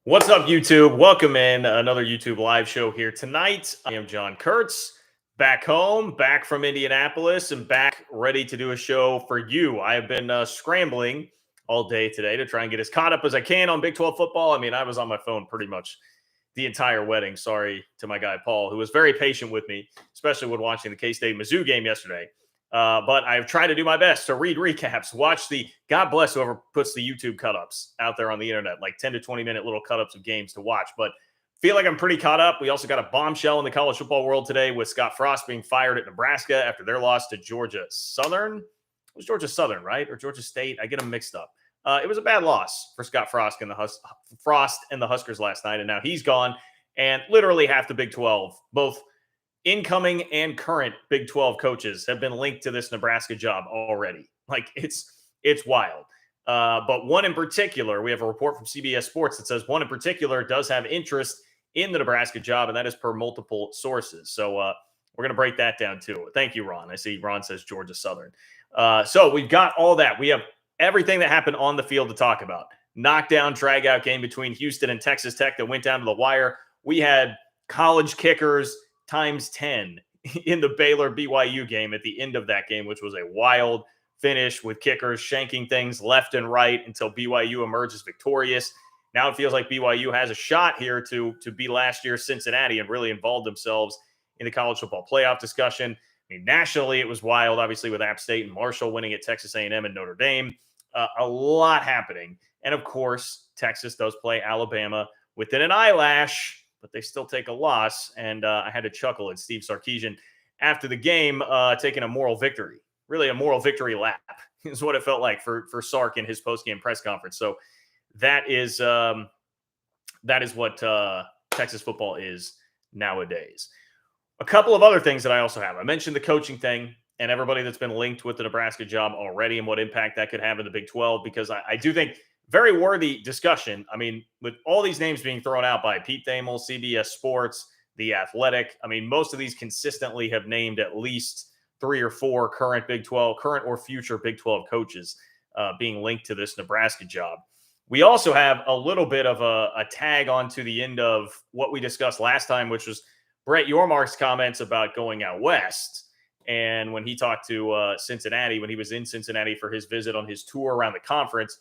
What's up, YouTube? Welcome in another YouTube live show here tonight. I am John Kurtz, back home, back from Indianapolis, and back ready to do a show for you. I have been scrambling all day today to try and get as caught up as I can on Big 12 football. I mean, I was on my phone pretty much the entire wedding. Sorry to my guy, Paul, who was very patient with me, especially when watching the K-State Mizzou game yesterday. But I've tried to do my best to read recaps, watch God bless whoever puts the YouTube cut-ups out there on the internet, like 10 to 20-minute little cut-ups of games to watch. But feel like I'm pretty caught up. We also got a bombshell in the college football world today with Scott Frost being fired at Nebraska after their loss to Georgia Southern. It was Georgia Southern, right? Or Georgia State? I get them mixed up. It was a bad loss for Scott Frost and the Huskers last night, and now he's gone. And literally half the Big 12, both incoming and current Big 12 coaches, have been linked to this Nebraska job already. Like, it's wild. But one in particular, we have a report from CBS Sports that says one in particular does have interest in the Nebraska job, and that is per multiple sources. So we're going to break that down too. Thank you, Ron. I see Ron says Georgia Southern. So we've got all that. We have everything that happened on the field to talk about. Knockdown, drag-out game between Houston and Texas Tech that went down to the wire. We had college kickers times 10 in the Baylor BYU game at the end of that game, which was a wild finish with kickers shanking things left and right until BYU emerges victorious. Now it feels like BYU has a shot here to be last year's Cincinnati and really involve themselves in the college football playoff discussion. I mean, nationally, it was wild, obviously, with App State and Marshall winning at Texas A&M and Notre Dame. A lot happening. And, of course, Texas does play Alabama within an eyelash, but they still take a loss. And I had to chuckle at Steve Sarkisian after the game taking a moral victory. Really a moral victory lap is what it felt like for Sark in his post-game press conference. So that is what Texas football is nowadays. A couple of other things that I also have. I mentioned the coaching thing and everybody that's been linked with the Nebraska job already and what impact that could have in the Big 12, because I do think very worthy discussion. I mean, with all these names being thrown out by Pete Thamel, CBS Sports, The Athletic, I mean, most of these consistently have named at least 3 or 4 current or future Big 12 coaches being linked to this Nebraska job. We also have a little bit of a tag onto the end of what we discussed last time, which was Brett Yormark's comments about going out west. And when he talked to Cincinnati, when he was in Cincinnati for his visit on his tour around the conference,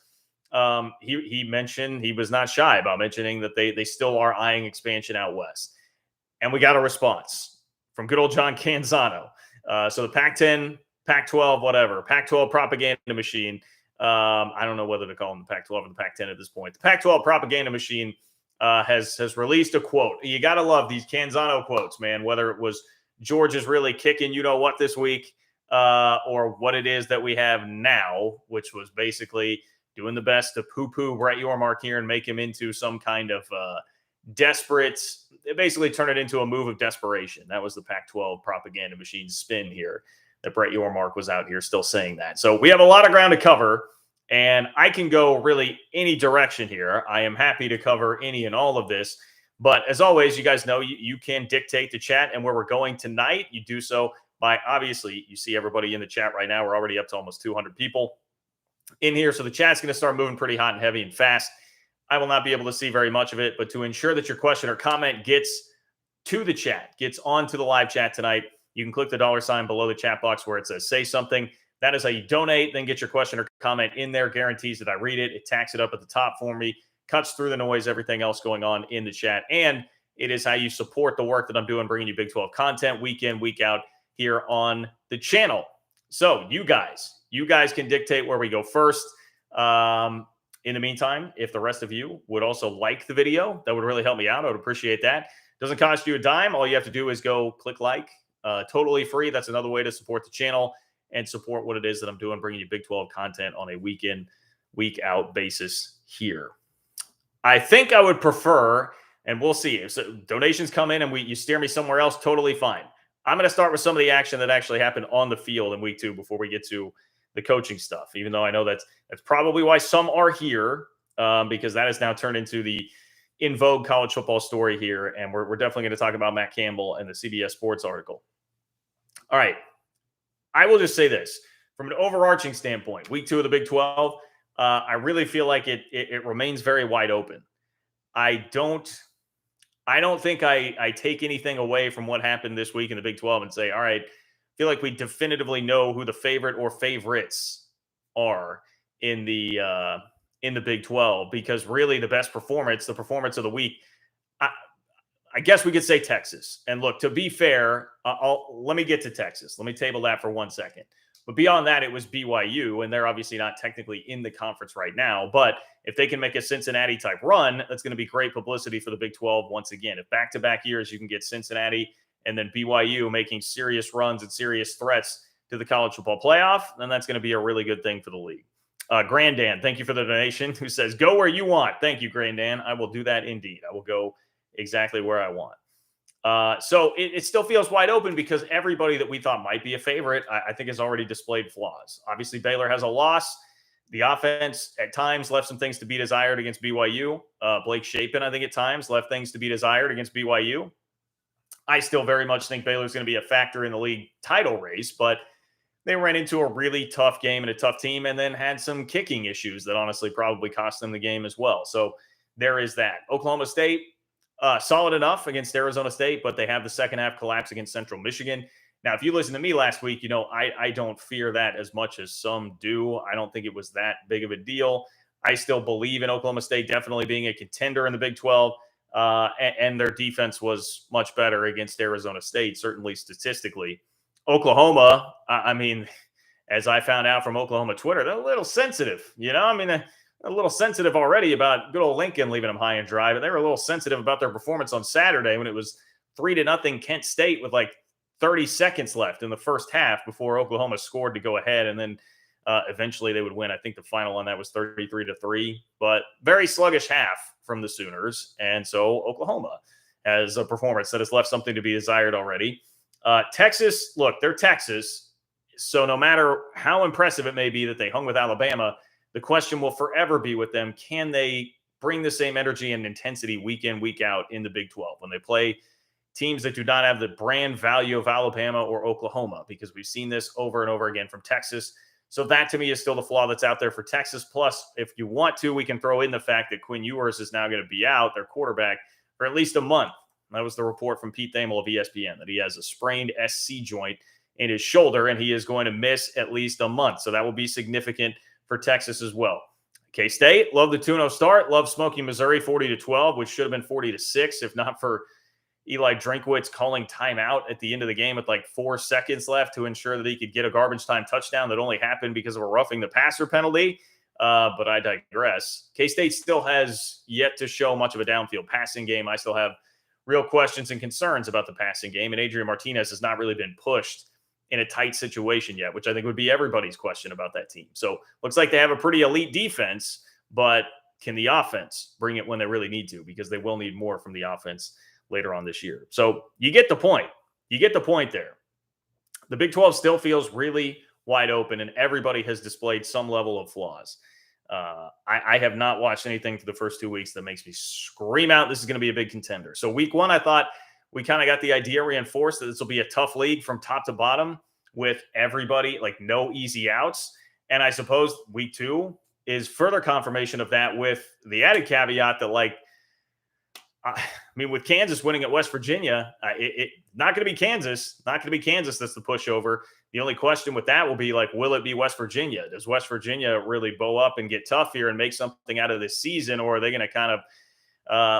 he mentioned he was not shy about mentioning that they still are eyeing expansion out west. And we got a response from good old John Canzano. So the Pac-10, Pac-12, whatever, Pac-12 propaganda machine. I don't know whether to call them the Pac-12 or the Pac-10 at this point. The Pac-12 propaganda machine has released a quote. You got to love these Canzano quotes, man, whether it was George is really kicking you-know-what this week or what it is that we have now, which was basically doing the best to poo-poo Brett Yormark here and make him into some kind of desperate – basically turn it into a move of desperation. That was the Pac-12 propaganda machine's spin here, that Brett Yormark was out here still saying that. So we have a lot of ground to cover, and I can go really any direction here. I am happy to cover any and all of this. But as always, you guys know you can dictate the chat and where we're going tonight. You do so by, obviously, you see everybody in the chat right now. We're already up to almost 200 people in here. So the chat's going to start moving pretty hot and heavy and fast. I will not be able to see very much of it, but to ensure that your question or comment gets to the chat, gets onto the live chat tonight, you can click the $ below the chat box where it says say something. That is how you donate, then get your question or comment in there, guarantees that I read it. It tacks it up at the top for me, cuts through the noise, everything else going on in the chat. And it is how you support the work that I'm doing, bringing you Big 12 content week in, week out here on the channel. So you guys can dictate where we go first. In the meantime, if the rest of you would also like the video, that would really help me out. I would appreciate that. Doesn't cost you a dime. All you have to do is go click like. Totally free. That's another way to support the channel and support what it is that I'm doing, bringing you Big 12 content on a week in, week out basis here. I think I would prefer, and we'll see, if donations come in and you steer me somewhere else, totally fine. I'm going to start with some of the action that actually happened on the field in week 2 before we get to the coaching stuff, even though I know that's probably why some are here, because that has now turned into the in vogue college football story here. And we're definitely going to talk about Matt Campbell and the CBS Sports article. All right. I will just say this. From an overarching standpoint, week 2 of the Big 12, I really feel like it remains very wide open. I don't think I take anything away from what happened this week in the Big 12 and say, all right, I feel like we definitively know who the favorite or favorites are in the Big 12, because really the best performance, the performance of the week, I, I guess we could say Texas. And look, to be fair, let me get to Texas. Let me table that for 1 second. But beyond that, it was BYU, and they're obviously not technically in the conference right now. But if they can make a Cincinnati type run, that's going to be great publicity for the Big 12 once again. If back to back years you can get Cincinnati and then BYU making serious runs and serious threats to the college football playoff, then that's going to be a really good thing for the league. Grandan, thank you for the donation, who says, go where you want. Thank you, Grandan. I will do that indeed. I will go exactly where I want. So it still feels wide open because everybody that we thought might be a favorite, I think, has already displayed flaws. Obviously, Baylor has a loss. The offense at times left some things to be desired against BYU. Blake Shapen, I think, at times left things to be desired against BYU. I still very much think Baylor's going to be a factor in the league title race, but they ran into a really tough game and a tough team, and then had some kicking issues that honestly probably cost them the game as well. So there is that. Oklahoma State, solid enough against Arizona State, but they have the second half collapse against Central Michigan. Now, if you listened to me last week, you know, I don't fear that as much as some do. I don't think it was that big of a deal. I still believe in Oklahoma State definitely being a contender in the Big 12, and their defense was much better against Arizona State, certainly statistically. Oklahoma, I mean, as I found out from Oklahoma Twitter, they're a little sensitive, you know? I mean, a little sensitive already about good old Lincoln leaving them high and dry, but they were a little sensitive about their performance on Saturday when it was 3-0 Kent State with like 30 seconds left in the first half before Oklahoma scored to go ahead. And then eventually they would win. I think the final on that was 33-3, but very sluggish half from the Sooners. And so Oklahoma has a performance that has left something to be desired already. Texas, look, they're Texas. So no matter how impressive it may be that they hung with Alabama, the question will forever be with them, can they bring the same energy and intensity week in, week out in the Big 12 when they play teams that do not have the brand value of Alabama or Oklahoma? Because we've seen this over and over again from Texas. So that, to me, is still the flaw that's out there for Texas. Plus, if you want to, we can throw in the fact that Quinn Ewers is now going to be out, their quarterback, for at least a month. That was the report from Pete Thamel of ESPN, that he has a sprained SC joint in his shoulder, and he is going to miss at least a month. So that will be significant for Texas as well. K-State, love the 2-0 start. Love smoking Missouri 40-12, which should have been 40-6 if not for Eli Drinkwitz calling timeout at the end of the game with like 4 seconds left to ensure that he could get a garbage time touchdown that only happened because of a roughing the passer penalty. But I digress. K-State still has yet to show much of a downfield passing game. I still have real questions and concerns about the passing game, and Adrian Martinez has not really been pushed in a tight situation yet, which I think would be everybody's question about that team. So looks like they have a pretty elite defense, but can the offense bring it when they really need to? Because they will need more from the offense later on this year. So you get the point. You get the point there. The Big 12 still feels really wide open, and everybody has displayed some level of flaws. I have not watched anything for the first 2 weeks that makes me scream out this is going to be a big contender. So week one, I thought we kind of got the idea reinforced that this will be a tough league from top to bottom with everybody, like no easy outs. And I suppose week two is further confirmation of that, with the added caveat that, like, I mean, with Kansas winning at West Virginia, not going to be Kansas. Not going to be Kansas that's the pushover. The only question with that will be, like, will it be West Virginia? Does West Virginia really bow up and get tough here and make something out of this season, or are they going to kind of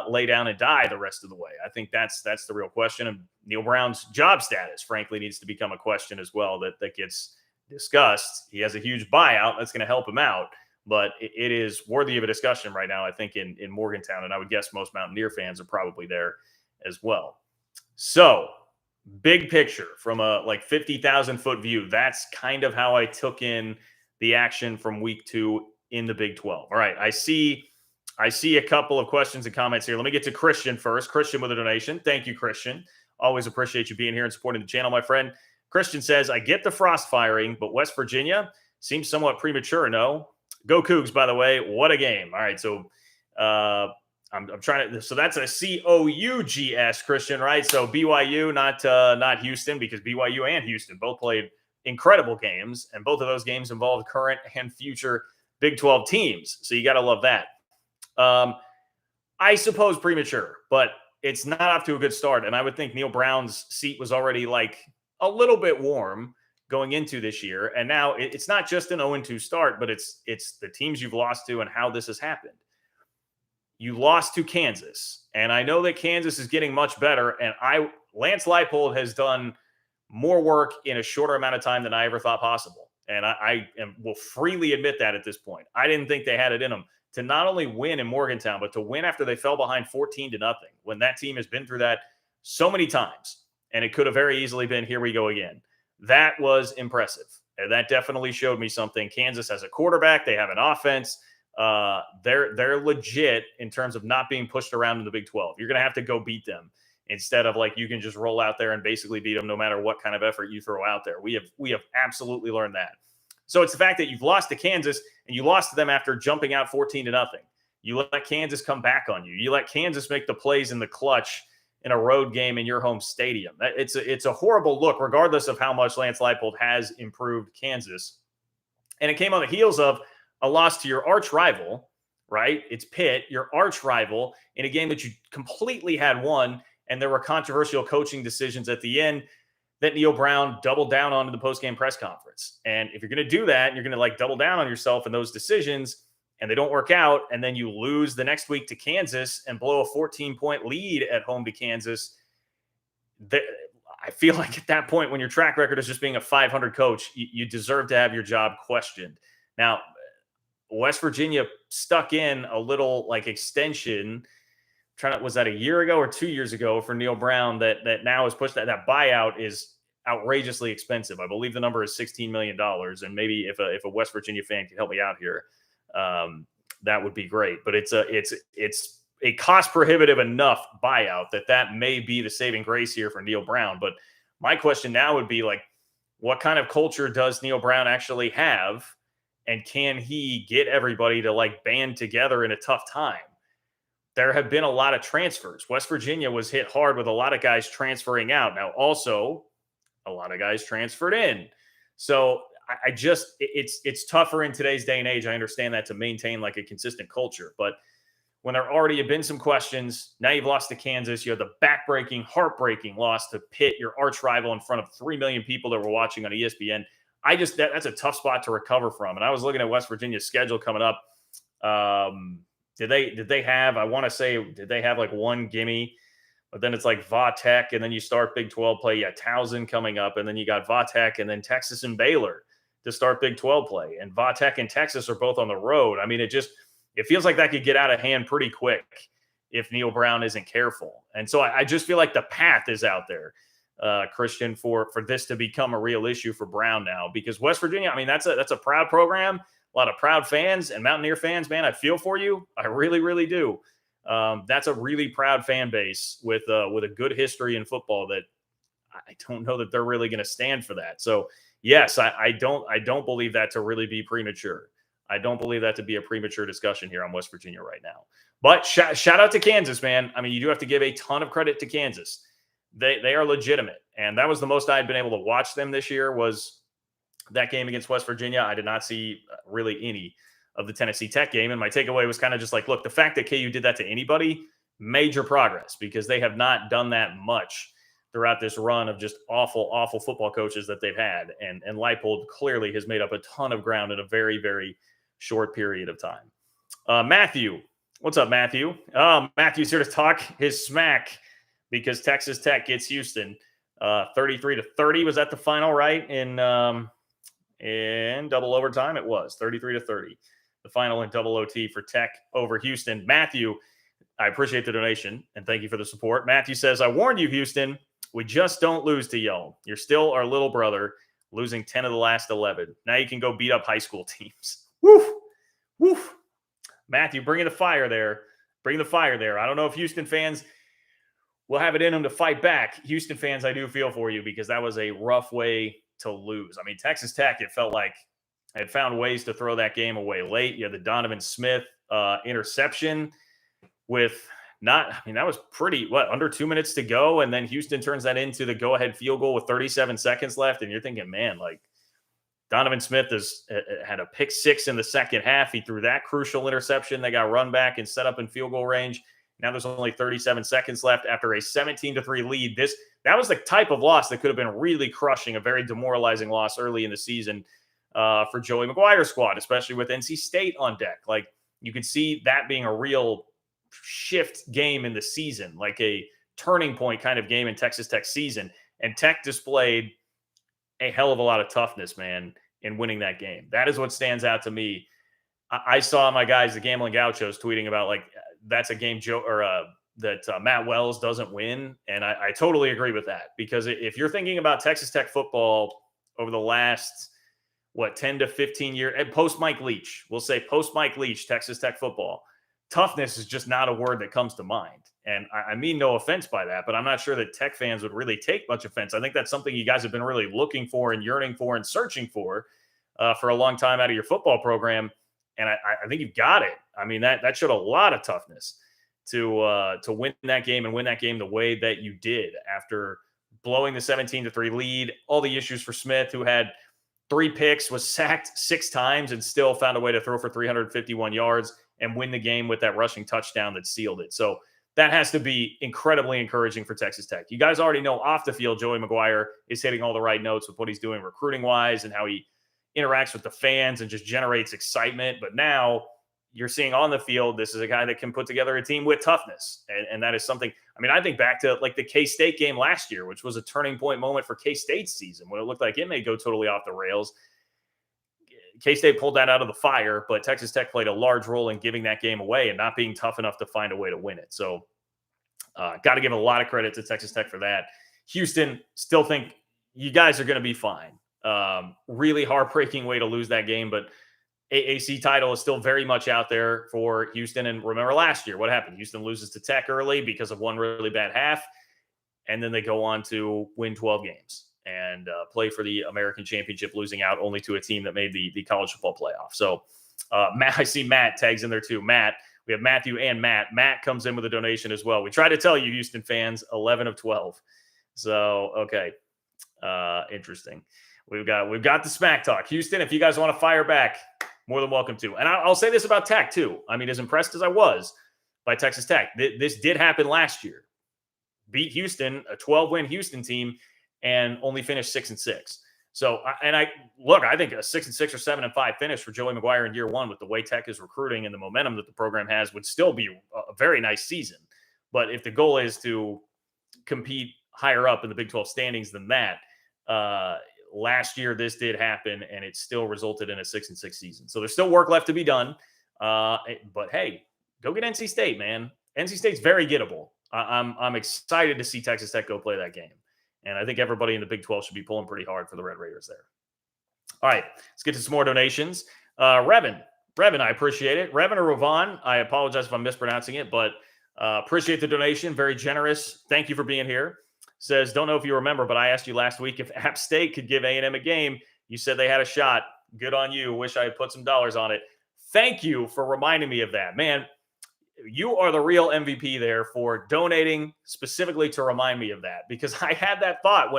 lay down and die the rest of the way? I think that's the real question. And Neil Brown's job status, frankly, needs to become a question as well that gets discussed. He has a huge buyout that's going to help him out, but it is worthy of a discussion right now, I think, in Morgantown. And I would guess most Mountaineer fans are probably there as well. So big picture from a 50,000 foot view, that's kind of how I took in the action from week two in the Big 12. All right. I see a couple of questions and comments here. Let me get to Christian first. Christian with a donation. Thank you, Christian. Always appreciate you being here and supporting the channel, my friend. Christian says, I get the frost firing, but West Virginia seems somewhat premature. No. Go Cougs, by the way. What a game. All right. So I'm trying to, so that's a COUGS, Christian, right? So BYU, not Houston, because BYU and Houston both played incredible games, and both of those games involved current and future Big 12 teams. So you got to love that. I suppose premature, but it's not off to a good start. And I would think Neil Brown's seat was already like a little bit warm going into this year. And now it's not just an 0-2 start, but it's the teams you've lost to and how this has happened. You lost to Kansas, and I know that Kansas is getting much better. And Lance Leipold has done more work in a shorter amount of time than I ever thought possible. And will freely admit that at this point. I didn't think they had it in them to not only win in Morgantown, but to win after they fell behind 14-0, when that team has been through that so many times. And it could have very easily been, here we go again. That was impressive. And that definitely showed me something. Kansas has a quarterback. They have an offense. They're legit in terms of not being pushed around in the Big 12. You're going to have to go beat them instead of like you can just roll out there and basically beat them no matter what kind of effort you throw out there. We have absolutely learned that. So it's the fact that you've lost to Kansas and you lost to them after jumping out 14-0. You let Kansas come back on you. You let Kansas make the plays in the clutch in a road game in your home stadium. It's a horrible look, regardless of how much Lance Leipold has improved Kansas. And it came on the heels of a loss to your arch rival, right? It's Pitt, your arch rival, in a game that you completely had won. And there were controversial coaching decisions at the end that Neil Brown doubled down on in the postgame press conference. And if you're going to do that, you're going to like double down on yourself in those decisions, and they don't work out, and then you lose the next week to Kansas and blow a 14-point lead at home to Kansas. I feel like at that point, when your track record is just being a 500 coach, you deserve to have your job questioned. Now, West Virginia stuck in a little like extension. Was that a year ago or 2 years ago for Neil Brown that now has pushed that buyout is outrageously expensive. I believe the number is $16 million. And maybe if a West Virginia fan can help me out here, that would be great. But it's a cost prohibitive enough buyout that may be the saving grace here for Neil Brown. But my question now would be like, what kind of culture does Neil Brown actually have? And can he get everybody to like band together in a tough time? There have been a lot of transfers. West Virginia was hit hard with a lot of guys transferring out. Now, also, a lot of guys transferred in. So it's tougher in today's day and age. I understand that, to maintain like a consistent culture. But when there already have been some questions, now you've lost to Kansas. You had the backbreaking, heartbreaking loss to Pitt, your arch rival, in front of 3 million people that were watching on ESPN. That's a tough spot to recover from. And I was looking at West Virginia's schedule coming up. Did they have like one gimme? But then it's like Va Tech, and then you start Big 12 play. You got Towson coming up, and then you got Va Tech, and then Texas and Baylor to start Big 12 play. And Va Tech and Texas are both on the road. I mean, it feels like that could get out of hand pretty quick if Neil Brown isn't careful. And so I just feel like the path is out there, Christian, for this to become a real issue for Brown now, because West Virginia, I mean, that's a proud program, a lot of proud fans and Mountaineer fans, man. I feel for you. I really, really do. That's a really proud fan base with a good history in football that I don't know that they're really going to stand for that. So yes, I don't believe that to really be premature. I don't believe that to be a premature discussion here on West Virginia right now. But shout out to Kansas, man. I mean, you do have to give a ton of credit to Kansas. They are legitimate. And that was the most I'd been able to watch them this year, was that game against West Virginia. I did not see really any of the Tennessee Tech game. And my takeaway was kind of just like, look, the fact that KU did that to anybody, major progress, because they have not done that much throughout this run of just awful, awful football coaches that they've had. And Leipold clearly has made up a ton of ground in a very, very short period of time. Matthew, what's up, Matthew? Matthew's here to talk his smack because Texas Tech gets Houston 33-30. Was that the final, right? In double overtime, it was 33-30. The final in double OT for Tech over Houston. Matthew, I appreciate the donation and thank you for the support. Matthew says, I warned you, Houston. We just don't lose to y'all. You're still our little brother, losing 10 of the last 11. Now you can go beat up high school teams. Woo! Woo! Matthew, bring the fire there. Bring the fire there. I don't know if Houston fans will have it in them to fight back. Houston fans, I do feel for you, because that was a rough way to lose. I mean, Texas Tech, it felt like had found ways to throw that game away late. You had the Donovan Smith interception with that was pretty, under 2 minutes to go. And then Houston turns that into the go-ahead field goal with 37 seconds left. And you're thinking, man, like Donovan Smith had a pick six in the second half. He threw that crucial interception. They got run back and set up in field goal range. Now there's only 37 seconds left after a 17-3 lead. That was the type of loss that could have been really crushing, a very demoralizing loss early in the season for Joey McGuire's squad, especially with NC State on deck. Like, you could see that being a real shift game in the season, like a turning point kind of game in Texas Tech's season. And Tech displayed a hell of a lot of toughness, man, in winning that game. That is what stands out to me. I saw my guys, the Gambling Gauchos, tweeting about like that's a game that Matt Wells doesn't win, and I totally agree with that, because if you're thinking about Texas Tech football over the last 10 to 15 years, and post Mike Leach, we'll say post Mike Leach, Texas Tech football, toughness is just not a word that comes to mind. And I mean no offense by that, but I'm not sure that Tech fans would really take much offense. I think that's something you guys have been really looking for and yearning for and searching for a long time out of your football program. And I think you've got it. I mean, that showed a lot of toughness to win that game and win that game the way that you did after blowing the 17-3 lead. All the issues for Smith, who had 3 picks, was sacked 6 times, and still found a way to throw for 351 yards and win the game with that rushing touchdown that sealed it. So that has to be incredibly encouraging for Texas Tech. You guys already know off the field, Joey McGuire is hitting all the right notes with what he's doing recruiting-wise and how he interacts with the fans and just generates excitement. But now you're seeing on the field, this is a guy that can put together a team with toughness. And that is something, I mean, I think back to like the K-State game last year, which was a turning point moment for K-State's season when it looked like it may go totally off the rails. K-State pulled that out of the fire, but Texas Tech played a large role in giving that game away and not being tough enough to find a way to win it. So got to give a lot of credit to Texas Tech for that. Houston, still think you guys are going to be fine. Really heartbreaking way to lose that game, but AAC title is still very much out there for Houston. And remember last year, what happened? Houston loses to Tech early because of one really bad half, and then they go on to win 12 games and play for the American Championship, losing out only to a team that made the college football playoff. So Matt, I see Matt tags in there too. Matt, we have Matthew and Matt. Matt comes in with a donation as well. We try to tell you, Houston fans, 11 of 12. So, okay. Interesting. We've got the smack talk. Houston, if you guys want to fire back, more than welcome to. And I'll say this about Tech too. I mean, as impressed as I was by Texas Tech, this did happen last year. Beat Houston, a 12-win Houston team, and only finished 6-6. So, I think a 6-6 or 7-5 finish for Joey McGuire in year one with the way Tech is recruiting and the momentum that the program has would still be a very nice season. But if the goal is to compete higher up in the Big 12 standings than that, last year this did happen, and it still resulted in a 6-6 season. So there's still work left to be done. But hey, go get NC State, man. NC State's very gettable. I'm excited to see Texas Tech go play that game. And I think everybody in the Big 12 should be pulling pretty hard for the Red Raiders there. All right, let's get to some more donations. Revan, I appreciate it. Revan or Ravon, I apologize if I'm mispronouncing it, but appreciate the donation. Very generous. Thank you for being here. Says, don't know if you remember, but I asked you last week if App State could give A&M a game. You said they had a shot. Good on you. Wish I had put some dollars on it. Thank you for reminding me of that. Man, you are the real MVP there for donating specifically to remind me of that, because I had that thought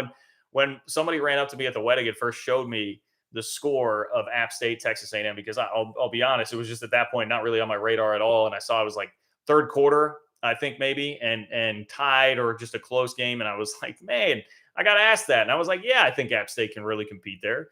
when somebody ran up to me at the wedding and first showed me the score of App State, Texas A&M, because I'll be honest, it was just at that point not really on my radar at all. And I saw it was like third quarter, I think maybe, and tied or just a close game. And I was like, man, I got to ask that. And I was like, yeah, I think App State can really compete there.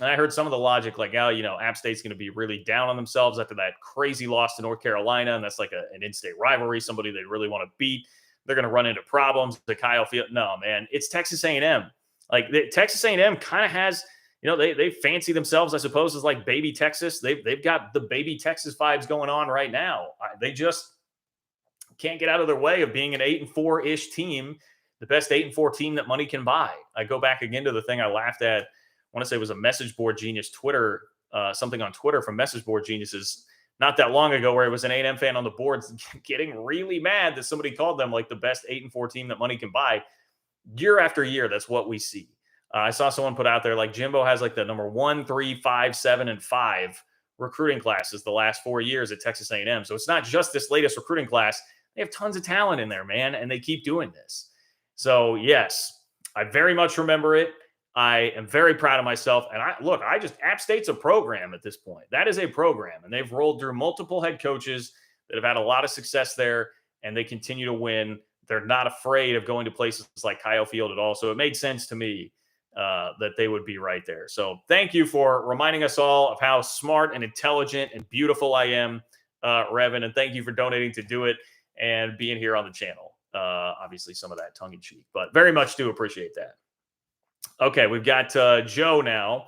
And I heard some of the logic like, App State's going to be really down on themselves after that crazy loss to North Carolina. And that's like an in-state rivalry, somebody they really want to beat. They're going to run into problems. The Kyle Field. No, man, it's Texas A&M. Like Texas A&M kind of has, they fancy themselves, I suppose, as like baby Texas. They've got the baby Texas vibes going on right now. They just can't get out of their way of being an 8-4-ish team, the best 8-4 team that money can buy. I go back again to the thing I laughed at. I want to say it was a Message Board Genius Twitter, something on Twitter from Message Board Geniuses not that long ago, where it was an A&M fan on the boards getting really mad that somebody called them like the best 8-4 team that money can buy. Year after year, that's what we see. I saw someone put out there like Jimbo has like the number 1, 3, 5, 7, and 5 recruiting classes the last 4 years at Texas A&M. So it's not just this latest recruiting class. They have tons of talent in there, man, and they keep doing this. So yes, I very much remember it. I am very proud of myself. And App State's a program at this point. That is a program. And they've rolled through multiple head coaches that have had a lot of success there. and they continue to win. They're not afraid of going to places like Kyle Field at all. So it made sense to me that they would be right there. So thank you for reminding us all of how smart and intelligent and beautiful I am, Revin. And thank you for donating to do it and being here on the channel. Obviously, some of that tongue in cheek, but very much do appreciate that. Okay, we've got Joe now.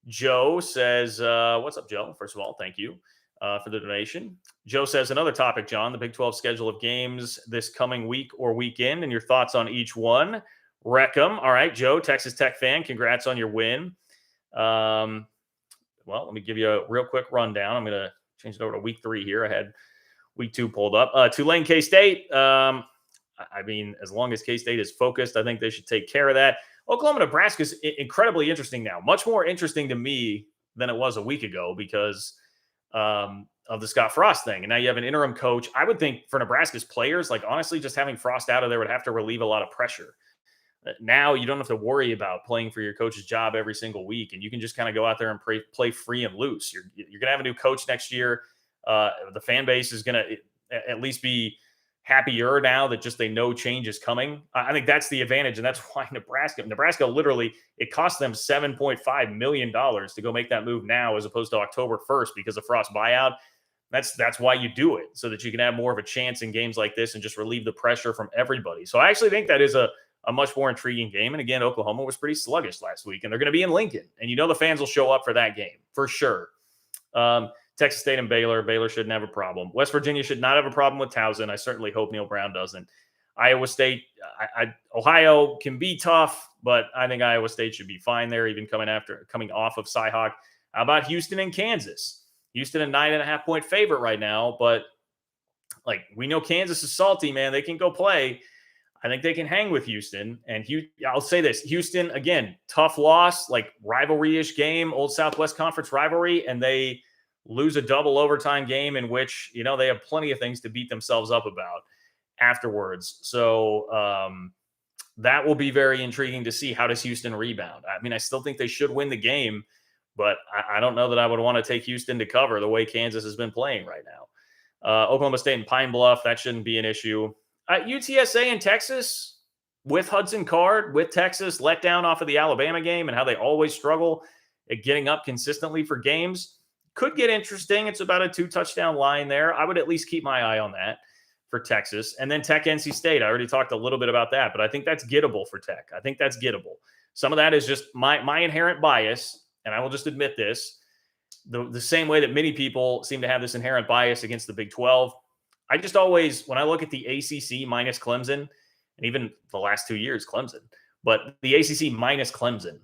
Joe says, what's up, Joe? First of all, thank you for the donation. Joe says, another topic, John, the Big 12 schedule of games this coming week or weekend and your thoughts on each one. Wreck 'em. All right, Joe, Texas Tech fan, congrats on your win. Well, let me give you a real quick rundown. I'm going to change it over to week 3 here. I had week 2 pulled up. Tulane, K-State. I mean, as long as K-State is focused, I think they should take care of that. Oklahoma, Nebraska is incredibly interesting now. Much more interesting to me than it was a week ago because of the Scott Frost thing. And now you have an interim coach. I would think for Nebraska's players, like honestly, just having Frost out of there would have to relieve a lot of pressure. Now you don't have to worry about playing for your coach's job every single week, and you can just kind of go out there and play free and loose. You're going to have a new coach next year. The fan base is going to at least be happier now that just they know change is coming. I think that's the advantage, and that's why Nebraska literally, it cost them $7.5 million to go make that move now as opposed to October 1st because of Frost buyout. That's why you do it, so that you can have more of a chance in games like this and just relieve the pressure from everybody. So I actually think that is a much more intriguing game. And again, Oklahoma was pretty sluggish last week, and they're going to be in Lincoln. And you know the fans will show up for that game, for sure. Texas State and Baylor. Baylor shouldn't have a problem. West Virginia should not have a problem with Towson. I certainly hope Neil Brown doesn't. Iowa State, Ohio can be tough, but I think Iowa State should be fine there, even coming off of Cyhawk. How about Houston and Kansas? Houston a 9.5-point favorite right now, but like we know Kansas is salty, man. They can go play. I think they can hang with Houston. And I'll say this, Houston, again, tough loss, like rivalry-ish game, old Southwest Conference rivalry, and they lose a double overtime game in which, you know, they have plenty of things to beat themselves up about afterwards. So that will be very intriguing to see. How does Houston rebound? I mean, I still think they should win the game, but I don't know that I would want to take Houston to cover the way Kansas has been playing right now. Oklahoma State and Pine Bluff, that shouldn't be an issue. UTSA and Texas with Hudson Card, with Texas, let down off of the Alabama game and how they always struggle at getting up consistently for games. Could get interesting. It's about a 2-touchdown line there. I would at least keep my eye on that for Texas. And then Tech NC State. I already talked a little bit about that, but I think that's gettable for Tech. I think that's gettable. Some of that is just my inherent bias, and I will just admit this, the same way that many people seem to have this inherent bias against the Big 12. I just always, when I look at the ACC minus Clemson, and even the last 2 years, Clemson, but the ACC minus Clemson,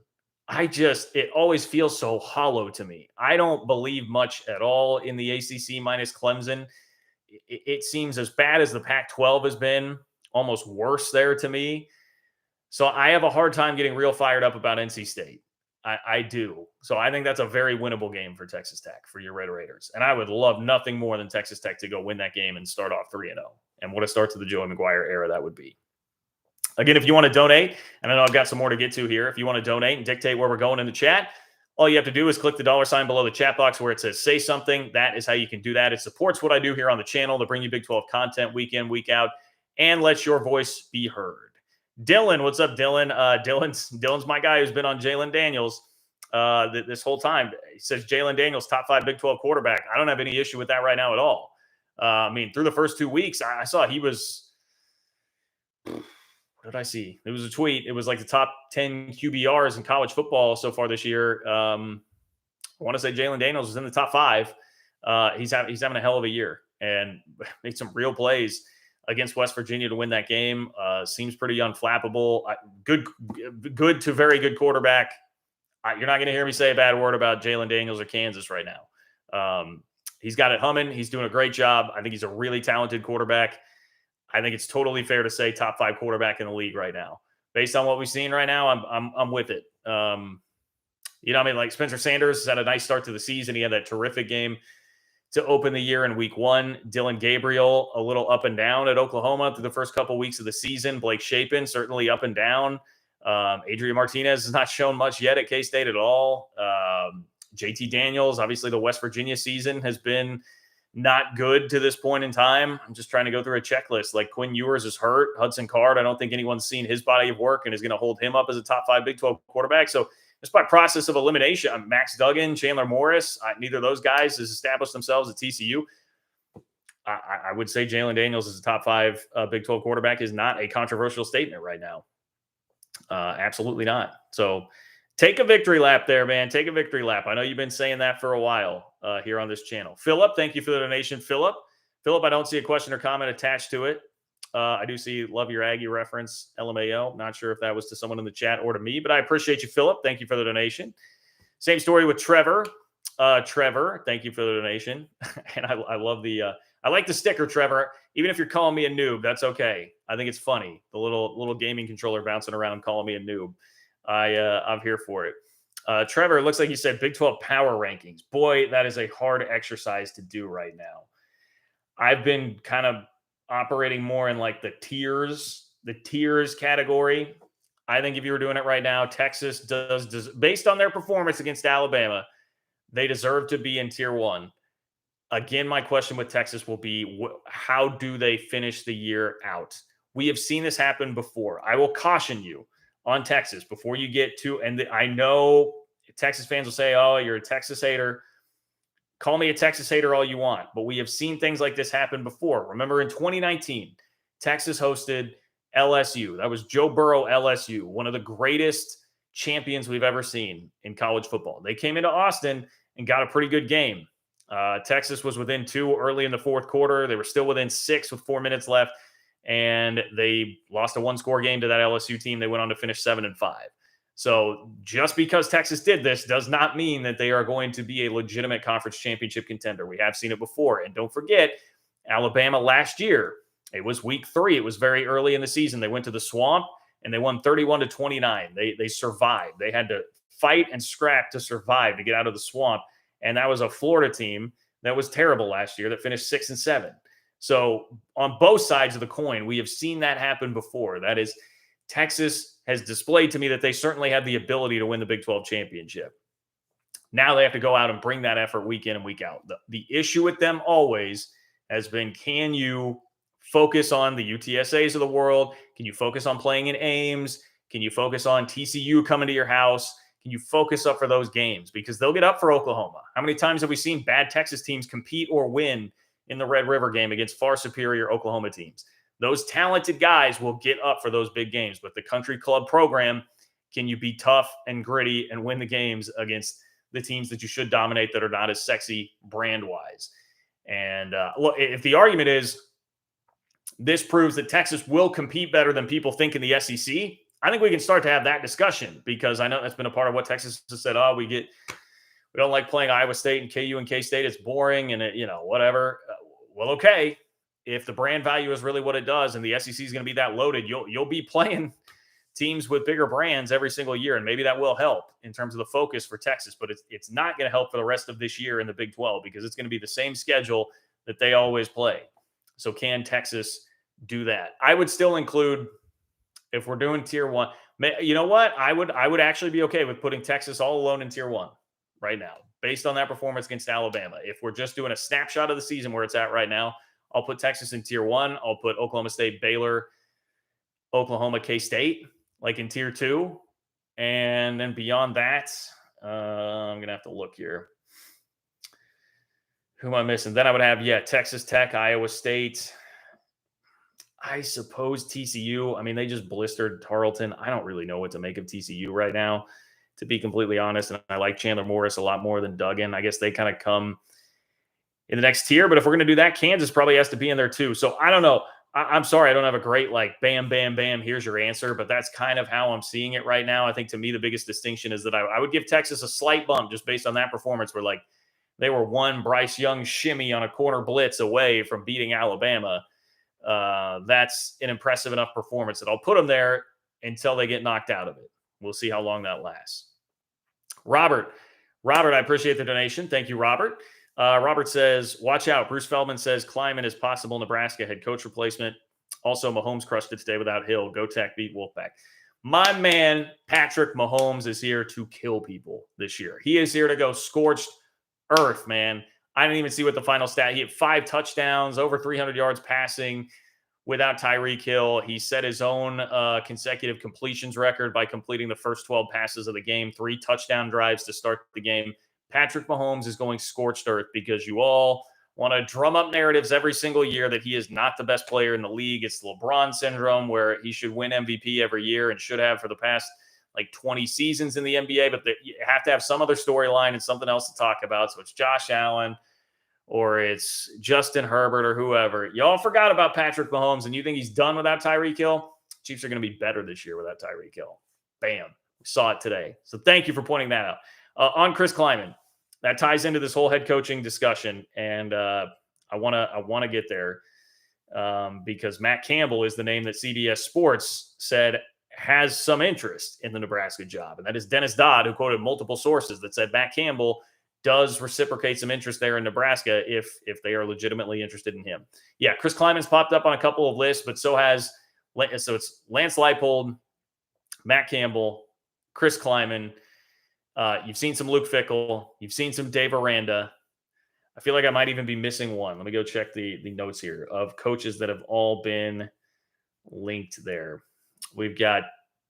it always feels so hollow to me. I don't believe much at all in the ACC minus Clemson. It seems as bad as the Pac-12 has been, almost worse there to me. So I have a hard time getting real fired up about NC State. I do. So I think that's a very winnable game for Texas Tech, for your Red Raiders. And I would love nothing more than Texas Tech to go win that game and start off 3-0. And what a start to the Joey McGuire era that would be. Again, if you want to donate, and I know I've got some more to get to here, if you want to donate and dictate where we're going in the chat, all you have to do is click the $ below the chat box where it says say something. That is how you can do that. It supports what I do here on the channel to bring you Big 12 content week in, week out, and lets your voice be heard. Dylan, what's up, Dylan? Dylan's my guy who's been on Jalen Daniels this whole time. He says Jalen Daniels, top 5 Big 12 quarterback. I don't have any issue with that right now at all. I mean, through the first 2 weeks, I saw he was – what did I see? It was a tweet. It was like the top 10 QBRs in college football so far this year. I want to say Jalen Daniels was in the top 5. He's having a hell of a year and made some real plays against West Virginia to win that game. Seems pretty unflappable. Good to very good quarterback. You're not going to hear me say a bad word about Jalen Daniels or Kansas right now. He's got it humming. He's doing a great job. I think he's a really talented quarterback. I think it's totally fair to say top 5 quarterback in the league right now. Based on what we've seen right now, I'm with it. You know, I mean, like Spencer Sanders has had a nice start to the season. He had that terrific game to open the year in week 1. Dylan Gabriel, a little up and down at Oklahoma through the first couple weeks of the season. Blake Shapen, certainly up and down. Adrian Martinez has not shown much yet at K-State at all. JT Daniels, obviously the West Virginia season has been not good to this point in time. I'm just trying to go through a checklist. Like Quinn Ewers is hurt. Hudson Card, I don't think anyone's seen his body of work and is going to hold him up as a top 5 Big 12 quarterback. So just by process of elimination, Max Duggan, Chandler Morris, neither of those guys has established themselves at TCU. I would say Jalen Daniels is a top 5 Big 12 quarterback is not a controversial statement right now. Absolutely not. So take a victory lap there, man. Take a victory lap. I know you've been saying that for a while here on this channel. Philip, thank you for the donation. Philip, I don't see a question or comment attached to it. I do see love your Aggie reference, LMAO. Not sure if that was to someone in the chat or to me, but I appreciate you, Philip. Thank you for the donation. Same story with Trevor. Trevor, thank you for the donation. And I love the I like the sticker, Trevor. Even if you're calling me a noob, that's okay. I think it's funny. The little gaming controller bouncing around calling me a noob. I'm here for it. Trevor, it looks like you said Big 12 power rankings. Boy, that is a hard exercise to do right now. I've been kind of operating more in like the tiers category. I think if you were doing it right now, Texas does based on their performance against Alabama, they deserve to be in tier 1. Again, my question with Texas will be, how do they finish the year out? We have seen this happen before. I will caution you on Texas before you get to, and I know Texas fans will say, oh, you're a Texas hater. Call me a Texas hater all you want, but we have seen things like this happen before. Remember in 2019, Texas hosted LSU. That was Joe Burrow LSU, one of the greatest champions we've ever seen in college football. They came into Austin and got a pretty good game. Texas was within 2 early in the fourth quarter. They were still within 6 with 4 minutes left, and they lost a 1-score game to that LSU team. They went on to finish 7-5. So just because Texas did this does not mean that they are going to be a legitimate conference championship contender. We have seen it before. And don't forget, Alabama last year, it was week 3. It was very early in the season. They went to the Swamp and they won 31-29. They survived. They had to fight and scrap to survive to get out of the Swamp. And that was a Florida team that was terrible last year that finished 6-7. So on both sides of the coin, we have seen that happen before. That is, Texas has displayed to me that they certainly have the ability to win the Big 12 championship. Now they have to go out and bring that effort week in and week out. The issue with them always has been, can you focus on the UTSAs of the world? Can you focus on playing in Ames? Can you focus on TCU coming to your house? Can you focus up for those games? Because they'll get up for Oklahoma. How many times have we seen bad Texas teams compete or win in the Red River game against far superior Oklahoma teams? Those talented guys will get up for those big games. But the country club program, can you be tough and gritty and win the games against the teams that you should dominate that are not as sexy brand-wise? And look, if the argument is this proves that Texas will compete better than people think in the SEC, I think we can start to have that discussion, because I know that's been a part of what Texas has said. Oh, we don't like playing Iowa State and KU and K-State. It's boring and whatever. Well, okay. If the brand value is really what it does and the SEC is going to be that loaded, you'll be playing teams with bigger brands every single year. And maybe that will help in terms of the focus for Texas, but it's not going to help for the rest of this year in the Big 12, because it's going to be the same schedule that they always play. So can Texas do that? I would still include, if we're doing tier 1, you know what? I would actually be okay with putting Texas all alone in tier 1 right now, based on that performance against Alabama. If we're just doing a snapshot of the season where it's at right now, I'll put Texas in tier 1. I'll put Oklahoma State, Baylor, Oklahoma, K-State, like in tier 2. And then beyond that, I'm going to have to look here. Who am I missing? Then I would have, Texas Tech, Iowa State. I suppose TCU. I mean, they just blistered Tarleton. I don't really know what to make of TCU right now, to be completely honest. And I like Chandler Morris a lot more than Duggan. I guess they kind of come in the next tier. But if we're going to do that, Kansas probably has to be in there too. So I don't know. I'm sorry, I don't have a great bam, bam, bam, here's your answer. But that's kind of how I'm seeing it right now. I think to me, the biggest distinction is that I would give Texas a slight bump just based on that performance, where they were one Bryce Young shimmy on a corner blitz away from beating Alabama. That's an impressive enough performance that I'll put them there until they get knocked out of it. We'll see how long that lasts. Robert, I appreciate the donation. Thank you, Robert. Robert says, watch out. Bruce Feldman says Kleiman is possible Nebraska head coach replacement. Also, Mahomes crushed it today without Hill. Go Tech, beat Wolfpack. My man, Patrick Mahomes, is here to kill people this year. He is here to go scorched earth, man. I didn't even see what the final stat. He had 5 touchdowns, over 300 yards passing without Tyreek Hill. He set his own consecutive completions record by completing the first 12 passes of the game, 3 touchdown drives to start the game. Patrick Mahomes is going scorched earth because you all want to drum up narratives every single year that he is not the best player in the league. It's LeBron syndrome where he should win MVP every year and should have for the past like 20 seasons in the NBA, but you have to have some other storyline and something else to talk about. So it's Josh Allen or it's Justin Herbert or whoever. Y'all forgot about Patrick Mahomes and you think he's done without Tyreek Hill? Chiefs are going to be better this year without Tyreek Hill. Bam. We saw it today. So thank you for pointing that out. On Chris Kleiman, that ties into this whole head coaching discussion. And I want to get there because Matt Campbell is the name that CBS Sports said has some interest in the Nebraska job. And that is Dennis Dodd, who quoted multiple sources that said Matt Campbell does reciprocate some interest there in Nebraska if they are legitimately interested in him. Yeah, Chris Kleiman's popped up on a couple of lists, but so it's Lance Leipold, Matt Campbell, Chris Kleiman. You've seen some Luke Fickell. You've seen some Dave Aranda. I feel like I might even be missing one. Let me go check the notes here of coaches that have all been linked there. We've got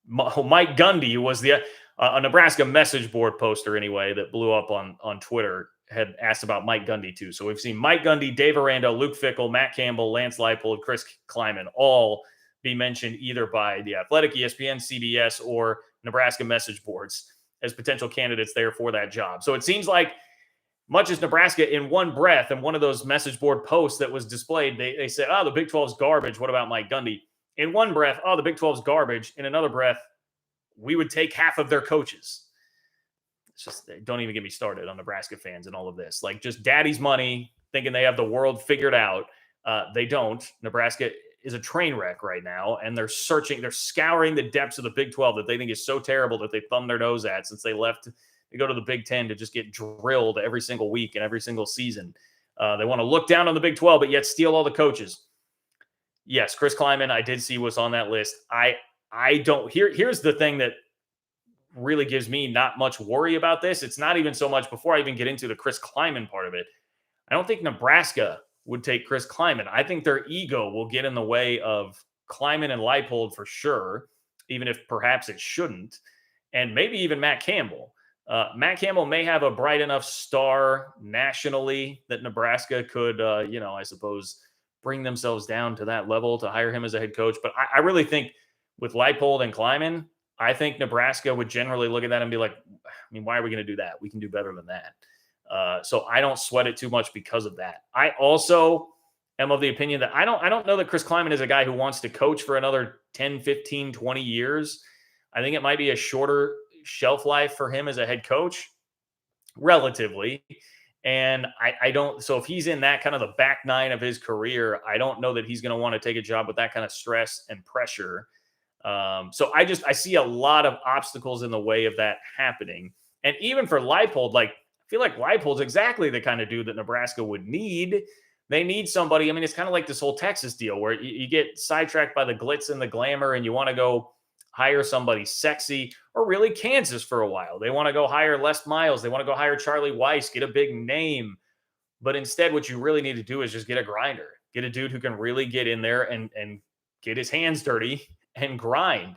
Mike Gundy, who was a Nebraska message board poster anyway that blew up on Twitter, had asked about Mike Gundy too. So we've seen Mike Gundy, Dave Aranda, Luke Fickell, Matt Campbell, Lance Leipold, Chris Kleiman all be mentioned either by The Athletic, ESPN, CBS, or Nebraska message boards as potential candidates there for that job. So it seems like much as Nebraska in one breath and one of those message board posts that was displayed, they said, oh, the Big 12's garbage. What about Mike Gundy? In one breath, oh, the Big 12's garbage. In another breath, we would take half of their coaches. It's just, don't even get me started on Nebraska fans and all of this. Like just daddy's money, thinking they have the world figured out. They don't. Nebraska is a train wreck right now, and they're scouring the depths of the Big 12 that they think is so terrible that they thumb their nose at since they left to go to the Big 10 to just get drilled every single week and every single season. They want to look down on the Big 12, but yet steal all the coaches. Yes, Chris Kleiman, I did see was on that list. I don't. Here's the thing that really gives me not much worry about this. It's not even so much before I even get into the Chris Kleiman part of it. I don't think Nebraska would take Chris Kleiman. I think their ego will get in the way of Kleiman and Leipold for sure, even if perhaps it shouldn't, and maybe even Matt Campbell. Matt Campbell may have a bright enough star nationally that Nebraska could, I suppose, bring themselves down to that level to hire him as a head coach. But I really think with Leipold and Kleiman, I think Nebraska would generally look at that and be like, I mean, why are we going to do that? We can do better than that. So I don't sweat it too much because of that. I also am of the opinion that I don't know that Chris Kleiman is a guy who wants to coach for another 10, 15, 20 years. I think it might be a shorter shelf life for him as a head coach, relatively. And I don't, so if he's in that kind of the back nine of his career, I don't know that he's going to want to take a job with that kind of stress and pressure. So I see a lot of obstacles in the way of that happening. And even for Leipold, like, I feel like Leipold's exactly the kind of dude that Nebraska would need. They need somebody. I mean, it's kind of like this whole Texas deal where you get sidetracked by the glitz and the glamour and you want to go hire somebody sexy, or really Kansas for a while. They want to go hire Les Miles. They want to go hire Charlie Weiss, get a big name. But instead, what you really need to do is just get a grinder, get a dude who can really get in there and get his hands dirty and grind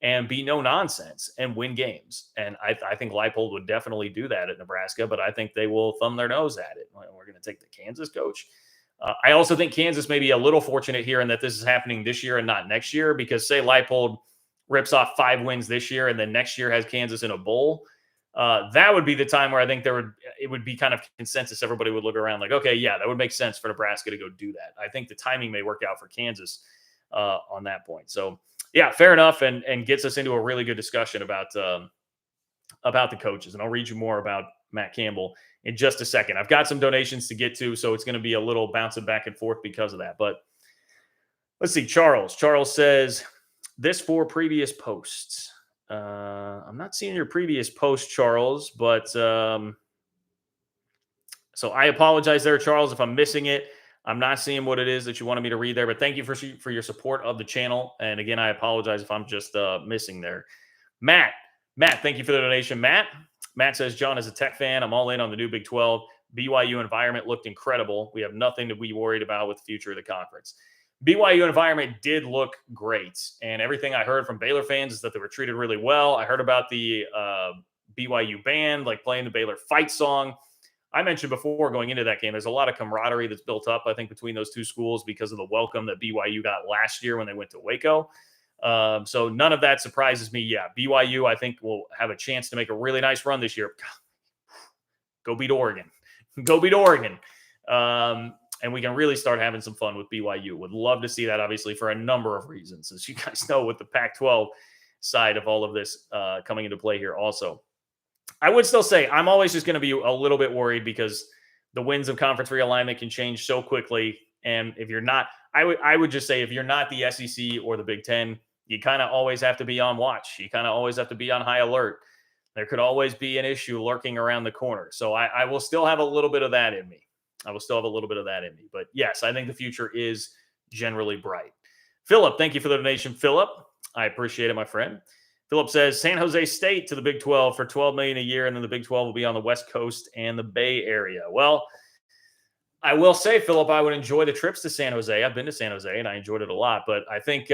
and be no nonsense and win games. And I think Leipold would definitely do that at Nebraska, but I think they will thumb their nose at it. We're going to take the Kansas coach. I also think Kansas may be a little fortunate here in that this is happening this year and not next year, because say Leipold rips off 5 wins this year and then next year has Kansas in a bowl. That would be the time where I think it would be kind of consensus. Everybody would look around like, okay, yeah, that would make sense for Nebraska to go do that. I think the timing may work out for Kansas on that point. So yeah, fair enough. And gets us into a really good discussion about the coaches. And I'll read you more about Matt Campbell in just a second. I've got some donations to get to, so it's going to be a little bouncing back and forth because of that. But let's see. Charles says, this for previous posts. I'm not seeing your previous post, Charles, but so I apologize there, Charles, if I'm missing it. I'm not seeing what it is that you wanted me to read there, but thank you for your support of the channel. And again, I apologize if I'm just missing there. Matt, thank you for the donation. Matt says, John is a Tech fan. I'm all in on the new Big 12. BYU environment looked incredible. We have nothing to be worried about with the future of the conference. BYU environment did look great. And everything I heard from Baylor fans is that they were treated really well. I heard about the BYU band, like playing the Baylor fight song. I mentioned before going into that game, there's a lot of camaraderie that's built up, I think, between those two schools because of the welcome that BYU got last year when they went to Waco. So none of that surprises me. Yeah, BYU, I think, will have a chance to make a really nice run this year. Go beat Oregon. Go beat Oregon. And we can really start having some fun with BYU. Would love to see that, obviously, for a number of reasons. As you guys know, with the Pac-12 side of all of this coming into play here also. I would still say I'm always just going to be a little bit worried because the winds of conference realignment can change so quickly. And if you're not, I would just say if you're not the SEC or the Big Ten, you kind of always have to be on watch. You kind of always have to be on high alert. There could always be an issue lurking around the corner. So I will still have a little bit of that in me. But yes, I think the future is generally bright. Philip, thank you for the donation, Philip. I appreciate it, my friend. Philip says San Jose State to the Big 12 for $12 million a year, and then the Big 12 will be on the West Coast and the Bay Area. Well, I will say, Philip, I would enjoy the trips to San Jose. I've been to San Jose, and I enjoyed it a lot. But I think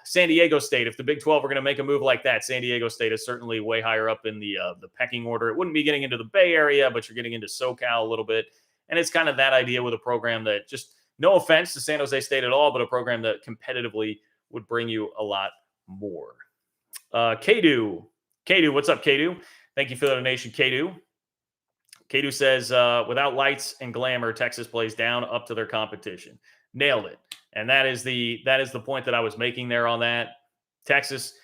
San Diego State, if the Big 12 were going to make a move like that, San Diego State is certainly way higher up in the pecking order. It wouldn't be getting into the Bay Area, but you're getting into SoCal a little bit. And it's kind of that idea with a program that just, no offense to San Jose State at all, but a program that competitively would bring you a lot more. Kadu, what's up, Kadu? Thank you for the donation, Kadu. Kadu says, without lights and glamour, Texas plays down up to their competition. Nailed it. And that is the point that I was making there on that. Texas,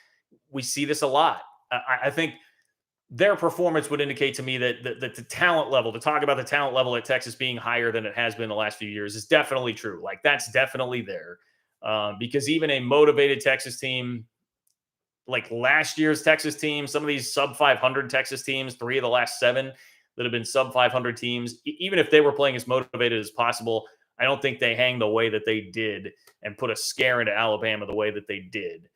we see this a lot. I think their performance would indicate to me that the talent level, to talk about the talent level at Texas being higher than it has been the last few years is definitely true. Like, that's definitely there. Because even a motivated Texas team, like last year's Texas team, some of these sub 500 Texas teams, 3 of the last 7 that have been sub 500 teams, even if they were playing as motivated as possible, I don't think they hang the way that they did and put a scare into Alabama the way that they did.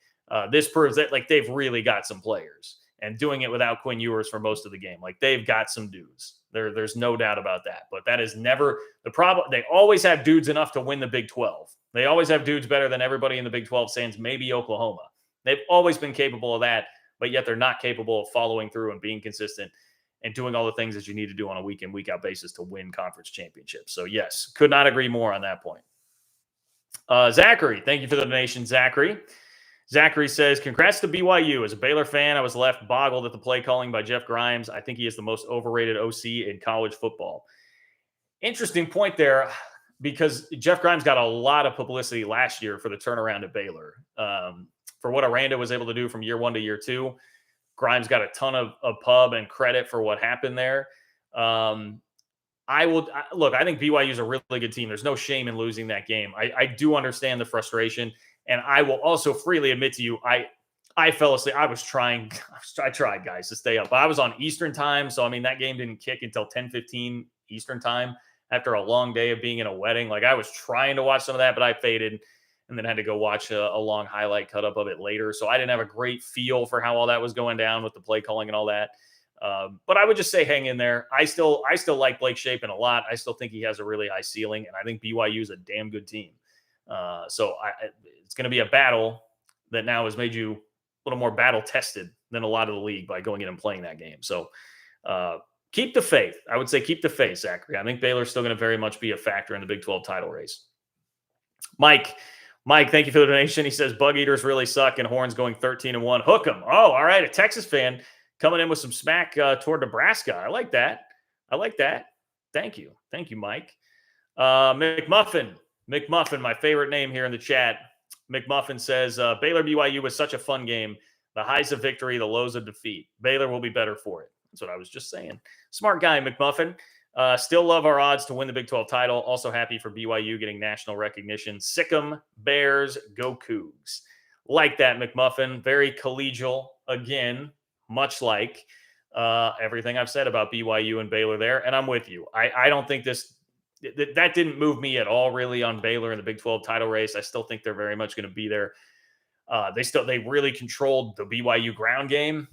This proves that, like, they've really got some players, and doing it without Quinn Ewers for most of the game. Like, they've got some dudes. There's no doubt about that. But that is never the problem. They always have dudes enough to win the Big 12. They always have dudes better than everybody in the Big 12, sans maybe Oklahoma. They've always been capable of that, but yet they're not capable of following through and being consistent and doing all the things that you need to do on a week in, week out basis to win conference championships. So yes, could not agree more on that point. Zachary, thank you for the donation, Zachary. Zachary says, congrats to BYU. As a Baylor fan, I was left boggled at the play calling by Jeff Grimes. I think he is the most overrated OC in college football. Interesting point there, because Jeff Grimes got a lot of publicity last year for the turnaround at Baylor. For what Aranda was able to do from year 1 to year 2, Grimes got a ton of pub and credit for what happened there. I think BYU is a really good team. There's no shame in losing that game. I do understand the frustration. And I will also freely admit to you, I fell asleep. I tried, guys, to stay up. But I was on Eastern time. So, I mean, that game didn't kick until 10:15 Eastern time after a long day of being in a wedding. Like, I was trying to watch some of that, but I faded and then had to go watch a long highlight cut up of it later. So I didn't have a great feel for how all that was going down with the play calling and all that. But I would just say hang in there. I still like Blake Shapen a lot. I still think he has a really high ceiling, and I think BYU is a damn good team. So it's going to be a battle that now has made you a little more battle tested than a lot of the league by going in and playing that game. So keep the faith. I would say keep the faith, Zachary. I think Baylor's still going to very much be a factor in the Big 12 title race. Mike, thank you for the donation. He says Bug Eaters really suck and Horns going 13-1. Hook 'em. Oh, all right. A Texas fan coming in with some smack toward Nebraska. I like that. Thank you, Mike. McMuffin, my favorite name here in the chat. McMuffin says Baylor BYU was such a fun game. The highs of victory, the lows of defeat. Baylor will be better for it. That's what I was just saying. Smart guy, McMuffin. Still love our odds to win the Big 12 title. Also happy for BYU getting national recognition. Sick 'em, Bears, go Cougs. Like that, McMuffin. Very collegial. Again, much like everything I've said about BYU and Baylor there. And I'm with you. I don't think that didn't move me at all really on Baylor in the Big 12 title race. I still think they're very much going to be there. They really controlled the BYU ground game,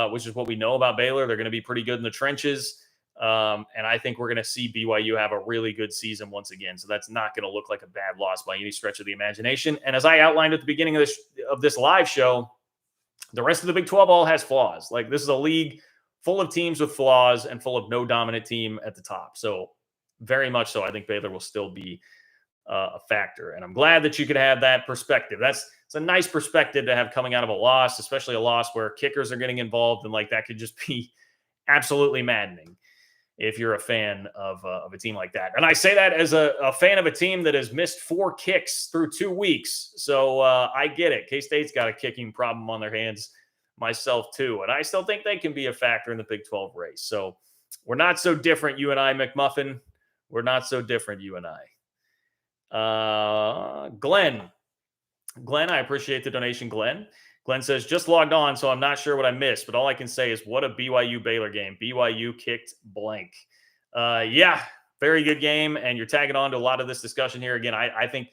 which is what we know about Baylor. They're going to be pretty good in the trenches. And I think we're going to see BYU have a really good season once again. So that's not going to look like a bad loss by any stretch of the imagination. And as I outlined at the beginning of this live show, the rest of the Big 12 all has flaws. Like, this is a league full of teams with flaws and full of no dominant team at the top. So very much so, I think Baylor will still be a factor. And I'm glad that you could have that perspective. It's a nice perspective to have coming out of a loss, especially a loss where kickers are getting involved. And like, that could just be absolutely maddening if you're a fan of a team like that. And I say that as a fan of a team that has missed 4 kicks through 2 weeks. So I get it. K-State's got a kicking problem on their hands, myself too. And I still think they can be a factor in the Big 12 race. So we're not so different, you and I, McMuffin. We're not so different, you and I. Glenn, I appreciate the donation, Glenn. Glenn says, just logged on, so I'm not sure what I missed, but all I can say is what a BYU Baylor game. BYU kicked blank. Yeah, very good game, and you're tagging on to a lot of this discussion here. Again, I think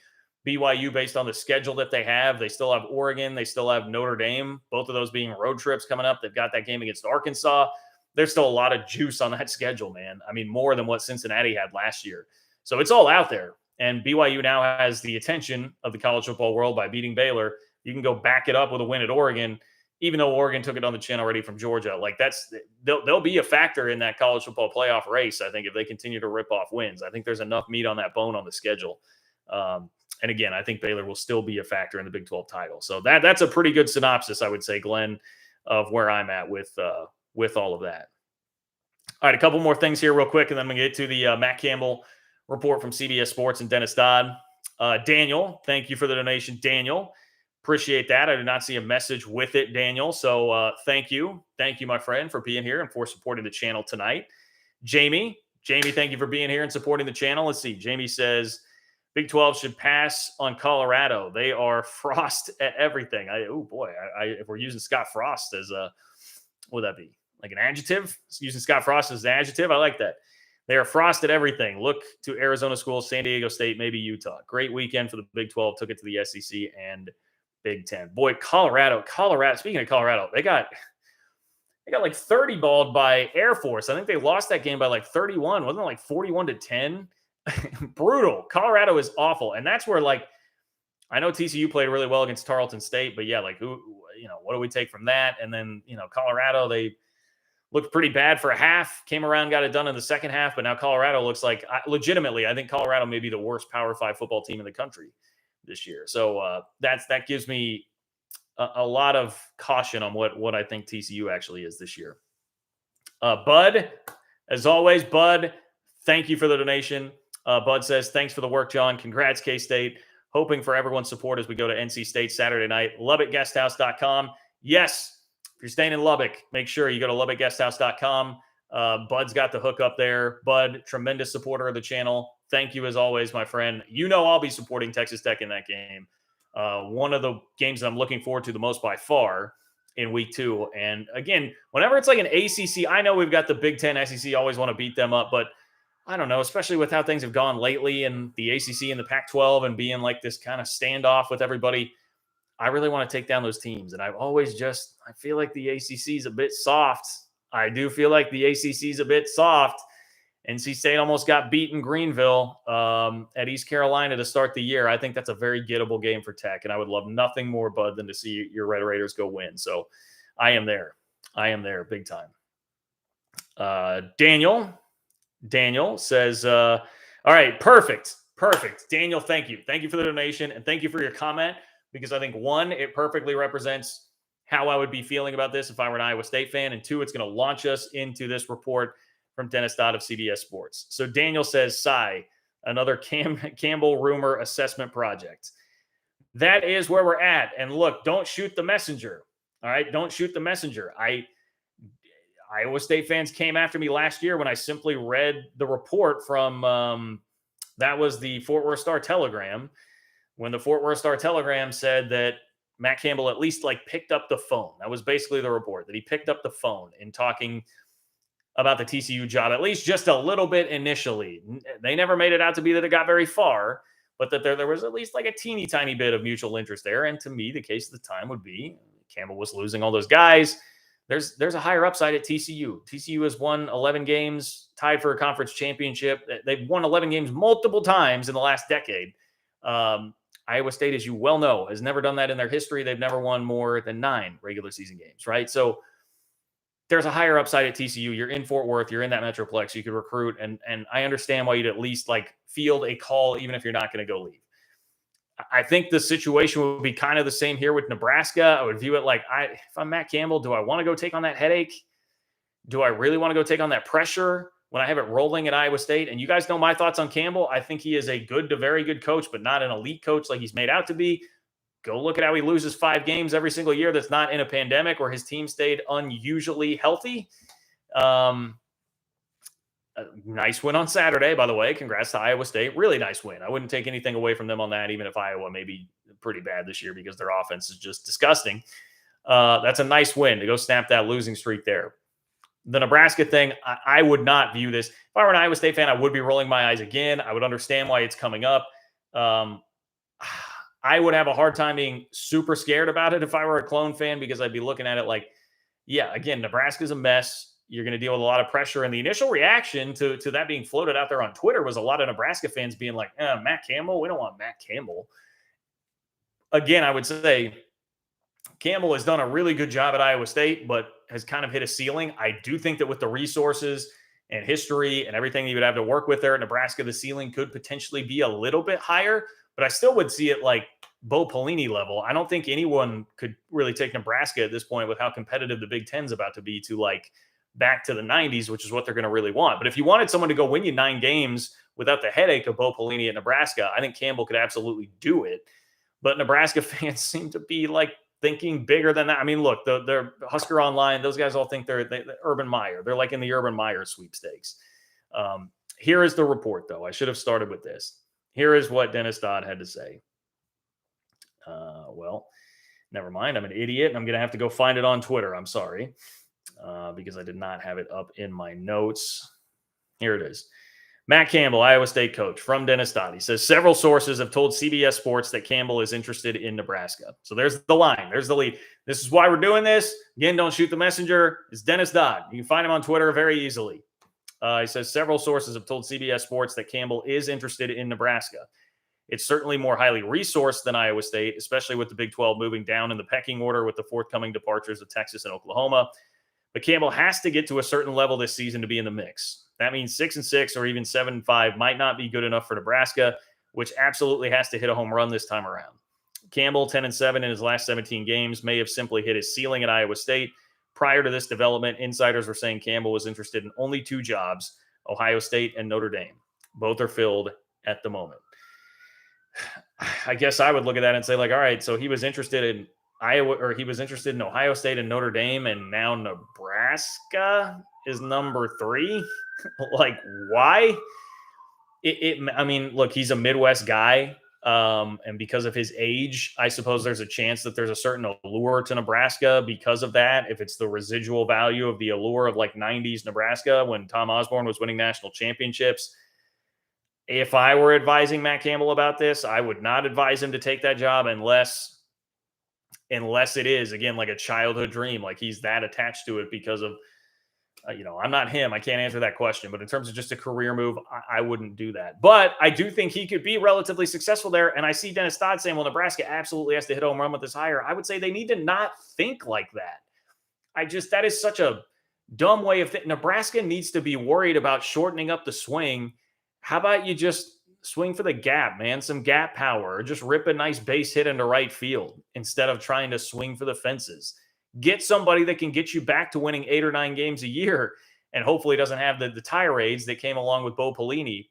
BYU, based on the schedule that they still have Oregon, they still have Notre Dame, both of those being road trips coming up. They've got that game against Arkansas. There's still a lot of juice on that schedule, man. I mean, more than what Cincinnati had last year. So it's all out there, and BYU now has the attention of the college football world by beating Baylor. You can go back it up with a win at Oregon, even though Oregon took it on the chin already from Georgia. Like, they'll be a factor in that college football playoff race, I think, if they continue to rip off wins. I think there's enough meat on that bone on the schedule. And again, I think Baylor will still be a factor in the Big 12 title. So that's a pretty good synopsis, I would say, Glenn, of where I'm at with all of that. All right, a couple more things here real quick, and then we get to the Matt Campbell report from CBS Sports and Dennis Dodd. Daniel, thank you for the donation, Daniel. Appreciate that. I did not see a message with it, Daniel. So thank you. Thank you, my friend, for being here and for supporting the channel tonight. Jamie, thank you for being here and supporting the channel. Let's see. Jamie says, Big 12 should pass on Colorado. They are frost at everything. If we're using Scott Frost as what would that be? Like an adjective? Using Scott Frost as an adjective? I like that. They are frost at everything. Look to Arizona schools, San Diego State, maybe Utah. Great weekend for the Big 12. Took it to the SEC and Big 10. Boy, Colorado. Speaking of Colorado, they got like 30 balled by Air Force. I think they lost that game by like 31. Wasn't it like 41-10? Brutal. Colorado is awful. And that's where, like, I know TCU played really well against Tarleton State, but yeah, like, what do we take from that? And then, Colorado, they looked pretty bad for a half, came around, got it done in the second half. But now Colorado looks like, legitimately, I think Colorado may be the worst Power 5 football team in the country this year. So that gives me a lot of caution on what I think TCU actually is this year. Bud, as always, Bud, thank you for the donation. Bud says, thanks for the work, John. Congrats, K-State. Hoping for everyone's support as we go to NC State Saturday night. LubbockGuesthouse.com. Yes, if you're staying in Lubbock, make sure you go to LubbockGuesthouse.com. Bud's got the hook up there. Bud, tremendous supporter of the channel. Thank you as always, my friend. I'll be supporting Texas Tech in that game. One of the games that I'm looking forward to the most by far in week 2. And again, whenever it's like an ACC, I know we've got the Big 10 SEC, always want to beat them up, but I don't know, especially with how things have gone lately in the ACC and the Pac-12 and being like this kind of standoff with everybody. I really want to take down those teams. And I feel like the ACC is a bit soft. I do feel like the ACC is a bit soft. NC State almost got beaten Greenville at East Carolina to start the year. I think that's a very gettable game for Tech, and I would love nothing more, Bud, than to see your Red Raiders go win. So I am there. Big time. Daniel says, all right, perfect. Daniel, thank you. Thank you for the donation, and thank you for your comment, because I think, 1, it perfectly represents how I would be feeling about this if I were an Iowa State fan, and 2, it's going to launch us into this report from Dennis Dodd of CBS Sports. So Daniel says, sigh, another Campbell rumor assessment project. That is where we're at. And look, don't shoot the messenger. All right, don't shoot the messenger. Iowa State fans came after me last year when I simply read the report from, that was the Fort Worth Star-Telegram, when the Fort Worth Star-Telegram said that Matt Campbell at least picked up the phone. That was basically the report, that he picked up the phone in talking about the TCU job, at least just a little bit initially. They never made it out to be that it got very far, but that there was at least like a teeny tiny bit of mutual interest there. And to me, the case at the time would be Campbell was losing all those guys. there's a higher upside at TCU. TCU has won 11 games, tied for a conference championship. They've won 11 games multiple times in the last decade. Iowa State, as you well know, has never done that in their history. They've never won more than 9 regular season games, right? So there's a higher upside at TCU. You're in Fort Worth. You're in that Metroplex. You could recruit, and I understand why you'd at least like field a call, even if you're not going to go leave. I think the situation would be kind of the same here with Nebraska. I would view it like, if I'm Matt Campbell, do I want to go take on that headache? Do I really want to go take on that pressure when I have it rolling at Iowa State? And you guys know my thoughts on Campbell. I think he is a good to very good coach, but not an elite coach like he's made out to be. Go look at how he loses 5 games every single year that's not in a pandemic or his team stayed unusually healthy. Nice win on Saturday, by the way. Congrats to Iowa State. Really nice win. I wouldn't take anything away from them on that, even if Iowa may be pretty bad this year because their offense is just disgusting. That's a nice win to go snap that losing streak there. The Nebraska thing, I would not view this. If I were an Iowa State fan, I would be rolling my eyes again. I would understand why it's coming up. I would have a hard time being super scared about it if I were a clone fan because I'd be looking at it like, yeah, again, Nebraska's a mess. You're going to deal with a lot of pressure. And the initial reaction to that being floated out there on Twitter was a lot of Nebraska fans being like, Matt Campbell? We don't want Matt Campbell. Again, I would say Campbell has done a really good job at Iowa State, but has kind of hit a ceiling. I do think that with the resources and history and everything you would have to work with there at Nebraska, the ceiling could potentially be a little bit higher, but I still would see it like Bo Pelini level. I don't think anyone could really take Nebraska at this point with how competitive the Big Ten's about to be to like back to the 90s, which is what they're going to really want. But if you wanted someone to go win you 9 games without the headache of Bo Pelini at Nebraska, I think Campbell could absolutely do it. But Nebraska fans seem to be like thinking bigger than that. I mean, look, they're Husker Online. Those guys all think they're Urban Meyer. They're like in the Urban Meyer sweepstakes. Here is the report, though. I should have started with this. Here is what Dennis Dodd had to say. Well, never mind. I'm an idiot, and I'm going to have to go find it on Twitter. I'm sorry, because I did not have it up in my notes. Here it is. Matt Campbell, Iowa State coach, from Dennis Dodd. He says, several sources have told CBS Sports that Campbell is interested in Nebraska. So there's the line. There's the lead. This is why we're doing this. Again, don't shoot the messenger. It's Dennis Dodd. You can find him on Twitter very easily. He says, several sources have told CBS Sports that Campbell is interested in Nebraska. It's certainly more highly resourced than Iowa State, especially with the Big 12 moving down in the pecking order with the forthcoming departures of Texas and Oklahoma. But Campbell has to get to a certain level this season to be in the mix. That means 6-6 or even 7-5 might not be good enough for Nebraska, which absolutely has to hit a home run this time around. Campbell, 10-7 in his last 17 games, may have simply hit his ceiling at Iowa State. Prior to this development, insiders were saying Campbell was interested in only 2 jobs, Ohio State and Notre Dame. Both are filled at the moment. I guess I would look at that and say, like, all right, so he was interested in Iowa, or he was interested in Ohio State and Notre Dame, and now Nebraska is number 3. Like, why? I mean, look, he's a Midwest guy. And because of his age, I suppose there's a chance that there's a certain allure to Nebraska because of that. If it's the residual value of the allure of like 90s Nebraska when Tom Osborne was winning national championships. If I were advising Matt Campbell about this, I would not advise him to take that job unless it is, again, like a childhood dream. Like he's that attached to it because of, I'm not him. I can't answer that question. But in terms of just a career move, I wouldn't do that. But I do think he could be relatively successful there. And I see Dennis Dodd saying, well, Nebraska absolutely has to hit a home run with this hire. I would say they need to not think like that. That is such a dumb way of thinking. Nebraska needs to be worried about shortening up the swing. How about you just swing for the gap, man? Some gap power, or just rip a nice base hit into right field instead of trying to swing for the fences. Get somebody that can get you back to winning 8 or 9 games a year and hopefully doesn't have the tirades that came along with Bo Pelini,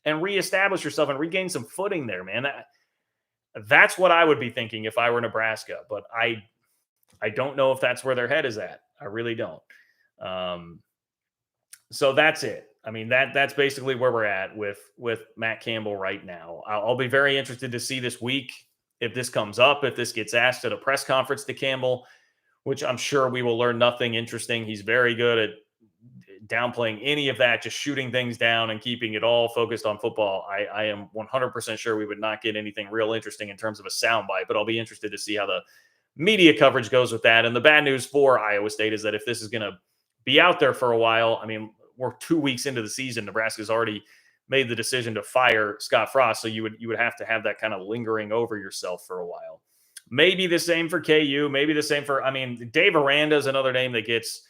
and reestablish yourself and regain some footing there, man. That's what I would be thinking if I were Nebraska, but I don't know if that's where their head is at. I really don't. So that's it. I mean, that's basically where we're at with Matt Campbell right now. I'll be very interested to see this week if this comes up, if this gets asked at a press conference to Campbell, which I'm sure we will learn nothing interesting. He's very good at downplaying any of that, just shooting things down and keeping it all focused on football. I am 100% sure we would not get anything real interesting in terms of a soundbite, but I'll be interested to see how the media coverage goes with that. And the bad news for Iowa State is that if this is going to be out there for a while, I mean, we're 2 weeks into the season. Nebraska's already made the decision to fire Scott Frost, so you would have to have that kind of lingering over yourself for a while. Maybe the same for KU. Maybe the same for, I mean, Dave Aranda is another name that gets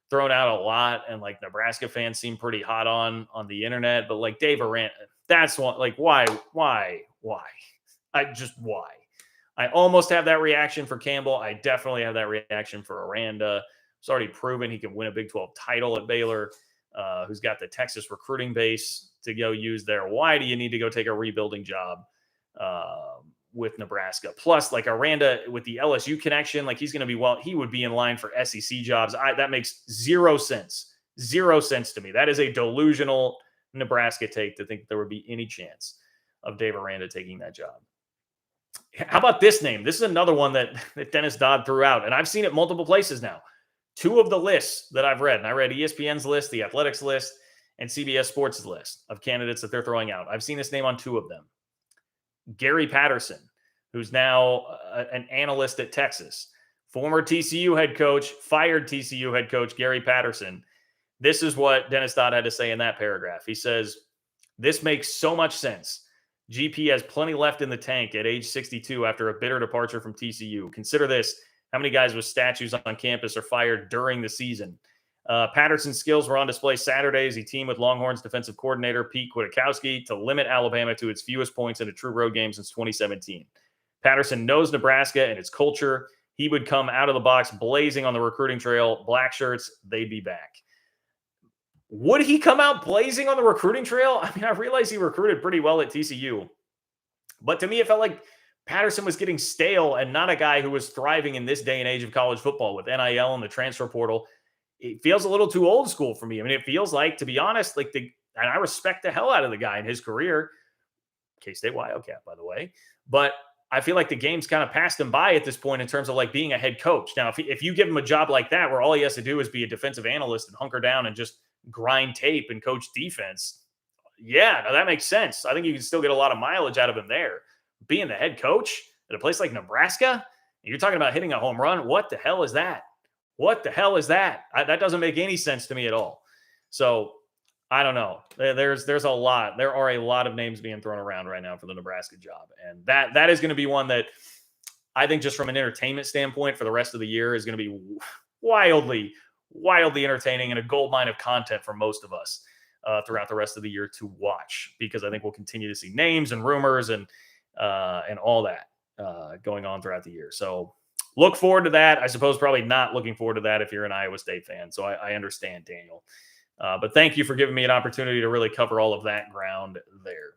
thrown out a lot, and like Nebraska fans seem pretty hot on the internet. But like Dave Aranda, that's one. Like why? Why? I almost have that reaction for Campbell. I definitely have that reaction for Aranda. It's already proven he can win a Big 12 title at Baylor. Who's got the Texas recruiting base to go use there. Why do you need to go take a rebuilding job with Nebraska? Plus, like Aranda with the LSU connection, like he's going to be, he would be in line for SEC jobs. That makes zero sense. Zero sense to me. That is a delusional Nebraska take to think there would be any chance of Dave Aranda taking that job. How about this name? This is another one that Dennis Dodd threw out, and I've seen it multiple places now. 2 of the lists that I've read, and I read ESPN's list, the Athletics list, and CBS Sports' list of candidates that they're throwing out. I've seen this name on 2 of them. Gary Patterson, who's now an analyst at Texas, former TCU head coach, fired TCU head coach Gary Patterson. This is what Dennis Dodd had to say in that paragraph. He says, "This makes so much sense. GP has plenty left in the tank at age 62 after a bitter departure from TCU. Consider this. How many guys with statues on campus are fired during the season? Patterson's skills were on display Saturday as he teamed with Longhorns defensive coordinator Pete Kwiatkowski to limit Alabama to its fewest points in a true road game since 2017. Patterson knows Nebraska and its culture. He would come out of the box blazing on the recruiting trail. Black shirts, they'd be back." Would he come out blazing on the recruiting trail? I mean, I realize he recruited pretty well at TCU, but to me, it felt like Patterson was getting stale and not a guy who was thriving in this day and age of college football with NIL and the transfer portal. It feels a little too old school for me. I mean, it feels like, to be honest, and I respect the hell out of the guy in his career, K-State Wildcat, by the way, but I feel like the game's kind of passed him by at this point in terms of like being a head coach. Now, if you give him a job like that, where all he has to do is be a defensive analyst and hunker down and just grind tape and coach defense, yeah, no, that makes sense. I think you can still get a lot of mileage out of him there. Being the head coach at a place like Nebraska, you're talking about hitting a home run. What the hell is that? What the hell is that? That doesn't make any sense to me at all. So I don't know. There's a lot. There are a lot of names being thrown around right now for the Nebraska job. And that is going to be one that I think just from an entertainment standpoint for the rest of the year is going to be wildly entertaining and a gold mine of content for most of us throughout the rest of the year to watch, because I think we'll continue to see names and rumors and all that going on throughout the year. So look forward to that. I suppose probably not looking forward to that if you're an Iowa State fan. So I understand, Daniel. But thank you for giving me an opportunity to really cover all of that ground there.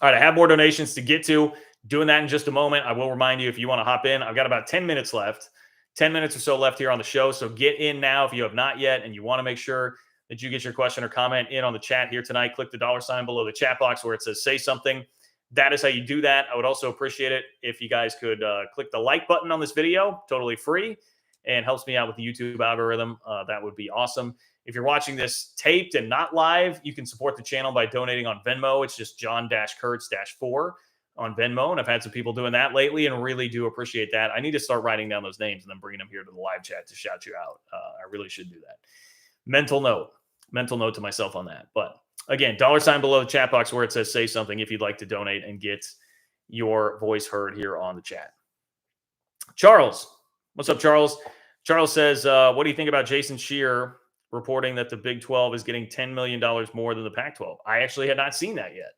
All right, I have more donations to get to. Doing that in just a moment. I will remind you, if you want to hop in, I've got about 10 minutes left. 10 minutes or so left here on the show. So get in now if you have not yet and you want to make sure that you get your question or comment in on the chat here tonight. Click the $ below the chat box where it says say something. That is how you do that. I would also appreciate it if you guys could click the like button on this video, totally free, and helps me out with the YouTube algorithm. That would be awesome. If you're watching this taped and not live, you can support the channel by donating on Venmo. It's just John-Kurtz-4 on Venmo. And I've had some people doing that lately and really do appreciate that. I need to start writing down those names and then bringing them here to the live chat to shout you out. I really should do that. Mental note to myself on that. But again, $ below the chat box where it says say something if you'd like to donate and get your voice heard here on the chat. Charles, what's up, Charles? Charles says, what do you think about Jason Scheer reporting that the Big 12 is getting $10 million more than the Pac-12? I actually had not seen that yet.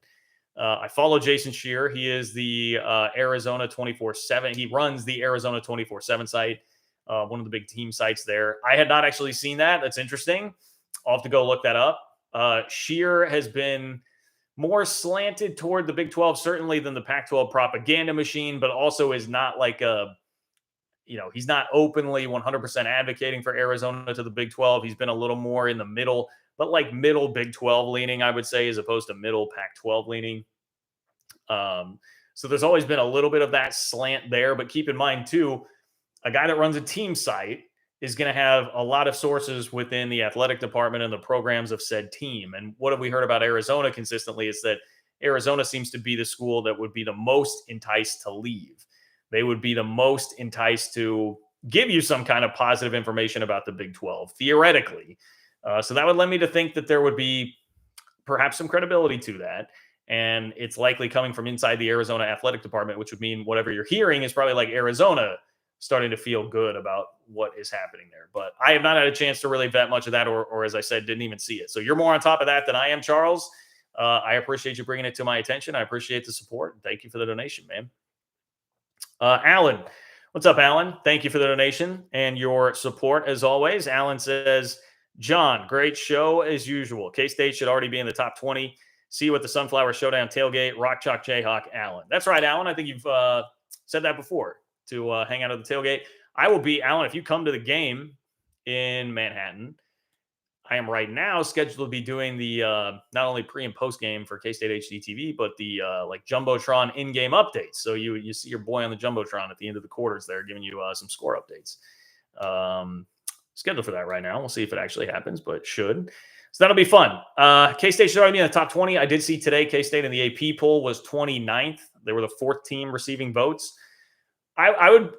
I follow Jason Scheer. He is the Arizona 24/7. He runs the Arizona 24/7 site, one of the big team sites there. I had not actually seen that. That's interesting. I'll have to go look that up. Scheer has been more slanted toward the Big 12, certainly, than the Pac-12 propaganda machine, but also is not like he's not openly 100% advocating for Arizona to the Big 12. He's been a little more in the middle, but like middle Big 12 leaning, I would say, as opposed to middle Pac-12 leaning. So there's always been a little bit of that slant there, but keep in mind too, a guy that runs a team site is going to have a lot of sources within the athletic department and the programs of said team. And what have we heard about Arizona consistently is that Arizona seems to be the school that would be the most enticed to leave. they would be the most enticed to give you some kind of positive information about the Big 12, theoretically. So that would lend me to think that there would be perhaps some credibility to that. And it's likely coming from inside the Arizona athletic department, which would mean whatever you're hearing is probably like Arizona starting to feel good about what is happening there. But I have not had a chance to really vet much of that, or as I said, didn't even see it. So you're more on top of that than I am, Charles. I appreciate you bringing it to my attention. I appreciate the support. Thank you for the donation, man. Alan, what's up, Alan? Thank you for the donation and your support as always. Alan says, John, great show as usual. K-State should already be in the top 20. See you at the Sunflower Showdown tailgate. Rock Chalk Jayhawk, Alan. That's right, Alan. I think you've said that before, to hang out at the tailgate. I will be, Alan, if you come to the game in Manhattan, I am right now scheduled to be doing the not only pre and post game for K-State HDTV, but the like Jumbotron in-game updates. So you see your boy on the Jumbotron at the end of the quarters there, giving you some score updates. Scheduled for that right now. We'll see if it actually happens, but it should. So that'll be fun. K-State should already be in the top 20. I did see today K-State in the AP poll was 29th. They were the fourth team receiving votes. I would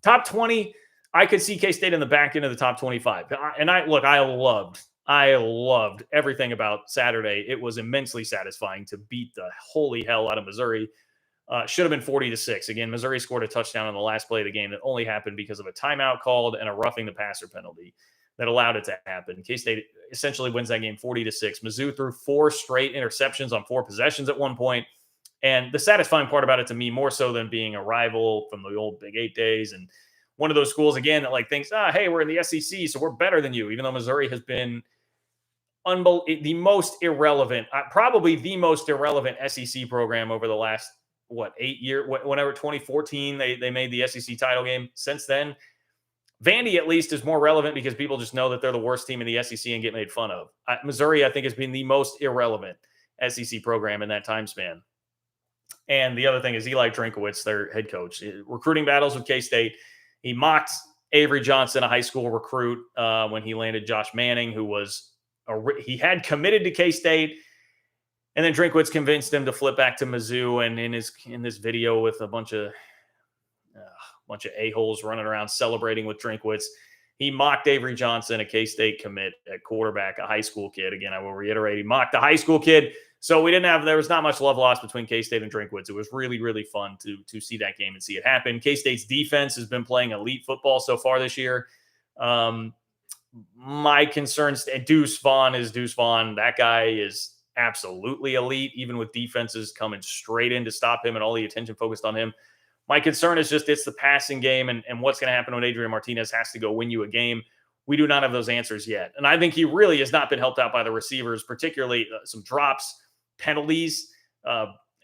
top 20. I could see K-State in the back end of the top 25. And I loved everything about Saturday. It was immensely satisfying to beat the holy hell out of Missouri. Should have been 40-6. Again, Missouri scored a touchdown on the last play of the game that only happened because of a timeout called and a roughing the passer penalty that allowed it to happen. K-State essentially wins that game 40-6. Mizzou threw 4 straight interceptions on 4 possessions at one point. And the satisfying part about it to me, more so than being a rival from the old Big 8 days, and one of those schools, again, that like thinks, hey, we're in the SEC, so we're better than you, even though Missouri has been the most irrelevant, probably the most irrelevant SEC program over the last, 8 years? Whenever 2014, they made the SEC title game. Since then, Vandy at least is more relevant because people just know that they're the worst team in the SEC and get made fun of. Missouri, I think, has been the most irrelevant SEC program in that time span. And the other thing is Eli Drinkowitz, their head coach, recruiting battles with K-State. He mocked Avery Johnson, a high school recruit, when he landed Josh Manning, who was he had committed to K-State, and then Drinkwitz convinced him to flip back to Mizzou. And in this video with a bunch of a-holes running around celebrating with Drinkwitz, he mocked Avery Johnson, a K-State commit at quarterback, a high school kid. Again, I will reiterate, he mocked a high school kid. So there was not much love lost between K-State and Drinkwitz. It was really, really fun to see that game and see it happen. K-State's defense has been playing elite football so far this year. My concerns, Deuce Vaughn is Deuce Vaughn. That guy is absolutely elite, even with defenses coming straight in to stop him and all the attention focused on him. My concern is just it's the passing game and what's going to happen when Adrian Martinez has to go win you a game. We do not have those answers yet. And I think he really has not been helped out by the receivers, particularly some drops, penalties,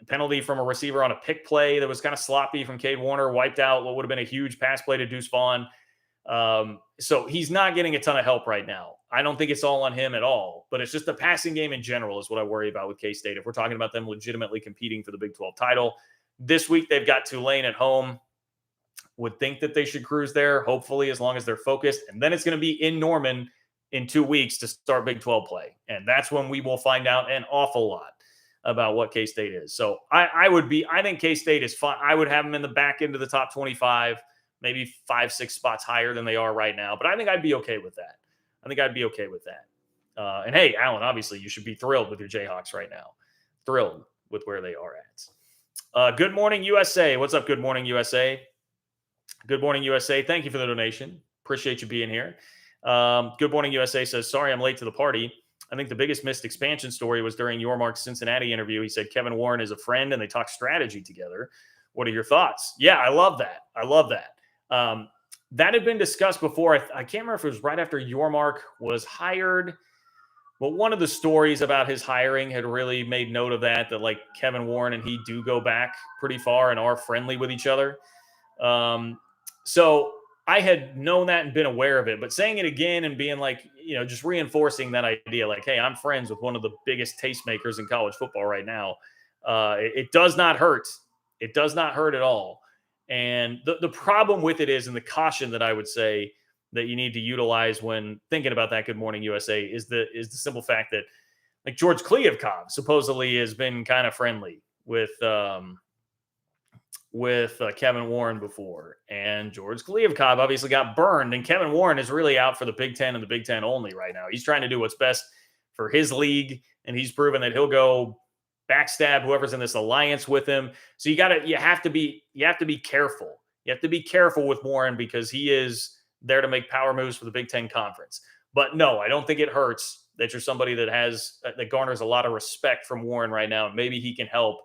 penalty from a receiver on a pick play that was kind of sloppy from Cade Warner, wiped out what would have been a huge pass play to Deuce Vaughn. So he's not getting a ton of help right now. I don't think it's all on him at all, but it's just the passing game in general is what I worry about with K-State. If we're talking about them legitimately competing for the Big 12 title, this week they've got Tulane at home. Would think that they should cruise there, hopefully, as long as they're focused. And then it's going to be in Norman in 2 weeks to start Big 12 play. And that's when we will find out an awful lot about what K-State is. So I think K-State is fine. I would have them in the back end of the top 25, maybe 5-6 spots higher than they are right now. But I think I'd be okay with that. And hey, Alan, obviously you should be thrilled with your Jayhawks right now. Thrilled with where they are at. Good morning, USA. What's up, Good Morning, USA? Good Morning, USA. Thank you for the donation. Appreciate you being here. Good Morning, USA says, sorry I'm late to the party. I think the biggest missed expansion story was during Yormark's Cincinnati interview. He said Kevin Warren is a friend and they talk strategy together. What are your thoughts? Yeah, I love that. That had been discussed before. I can't remember if it was right after Yormark was hired, but one of the stories about his hiring had really made note of that like Kevin Warren and he do go back pretty far and are friendly with each other. So I had known that and been aware of it, but saying it again and being like, just reinforcing that idea, like, hey, I'm friends with one of the biggest tastemakers in college football right now. It does not hurt. It does not hurt at all. And the problem with it is, and the caution that I would say that you need to utilize when thinking about that Good Morning USA is the simple fact that like George Kliavkov supposedly has been kind of friendly with with Kevin Warren before, and George Kliavkoff obviously got burned, and Kevin Warren is really out for the Big Ten and the Big Ten only right now. He's trying to do what's best for his league, and he's proven that he'll go backstab whoever's in this alliance with him. So you have to be careful. You have to be careful with Warren because he is there to make power moves for the Big Ten Conference. But no, I don't think it hurts that you're somebody that garners a lot of respect from Warren right now. Maybe he can help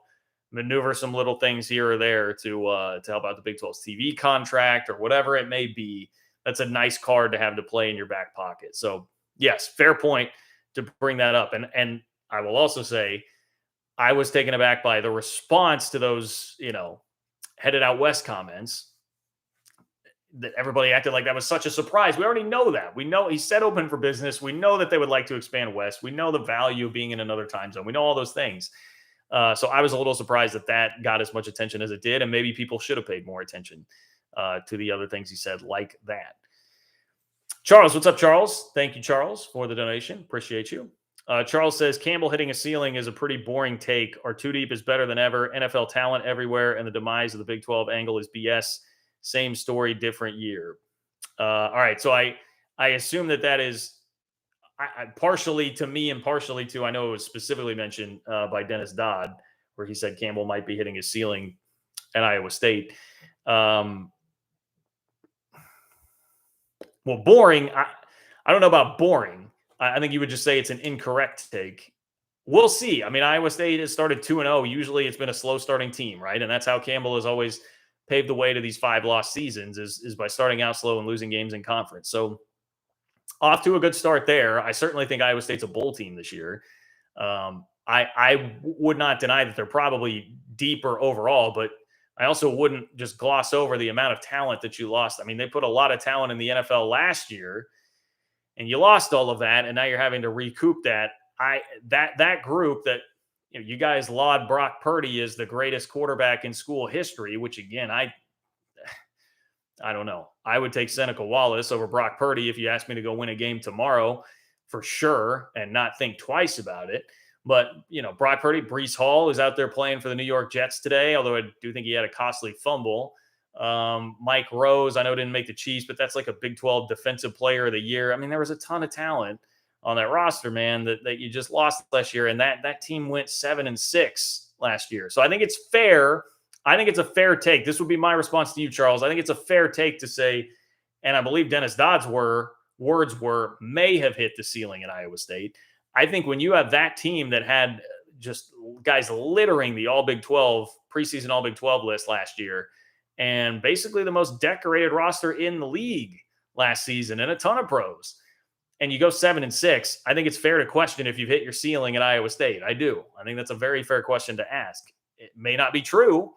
maneuver some little things here or there to help out the Big 12's TV contract or whatever it may be. That's a nice card to have to play in your back pocket. So yes, fair point to bring that up. And I will also say I was taken aback by the response to those, headed out west comments, that everybody acted like that was such a surprise. We already know that. We know he said open for business. We know that they would like to expand west. We know the value of being in another time zone. We know all those things. So I was a little surprised that got as much attention as it did, and maybe people should have paid more attention to the other things he said like that. Charles, what's up, Charles? Thank you, Charles, for the donation. Appreciate you. Charles says, Campbell hitting a ceiling is a pretty boring take. Our two deep is better than ever. NFL talent everywhere, and the demise of the Big 12 angle is BS. Same story, different year. All right, so I assume that is partially to me and partially to, I know it was specifically mentioned by Dennis Dodd, where he said Campbell might be hitting his ceiling at Iowa State. Well, boring, I don't know about boring. I think you would just say it's an incorrect take. We'll see. I mean, Iowa State has started 2-0. Usually it's been a slow starting team, right? And that's how Campbell has always paved the way to these 5-loss seasons is by starting out slow and losing games in conference. So off to a good start there. I certainly think Iowa State's a bowl team this year. I would not deny that they're probably deeper overall, but I also wouldn't just gloss over the amount of talent that you lost. I mean, they put a lot of talent in the NFL last year, and you lost all of that, and now you're having to recoup that. That group that you guys laud Brock Purdy as the greatest quarterback in school history, which again, I don't know. I would take Seneca Wallace over Brock Purdy if you asked me to go win a game tomorrow for sure and not think twice about it. But, Brock Purdy, Breece Hall is out there playing for the New York Jets today, although I do think he had a costly fumble. Mike Rose, I know didn't make the Chiefs, but that's like a Big 12 Defensive Player of the Year. I mean, there was a ton of talent on that roster, man, that you just lost last year. And that team went 7-6 last year. So I think it's fair. I think it's a fair take. This would be my response to you, Charles. I think it's a fair take to say, and I believe Dennis Dodd's words were, may have hit the ceiling at Iowa State. I think when you have that team that had just guys littering the All Big 12, preseason All Big 12 list last year, and basically the most decorated roster in the league last season and a ton of pros, and you go 7-6, I think it's fair to question if you've hit your ceiling at Iowa State. I do. I think that's a very fair question to ask. It may not be true,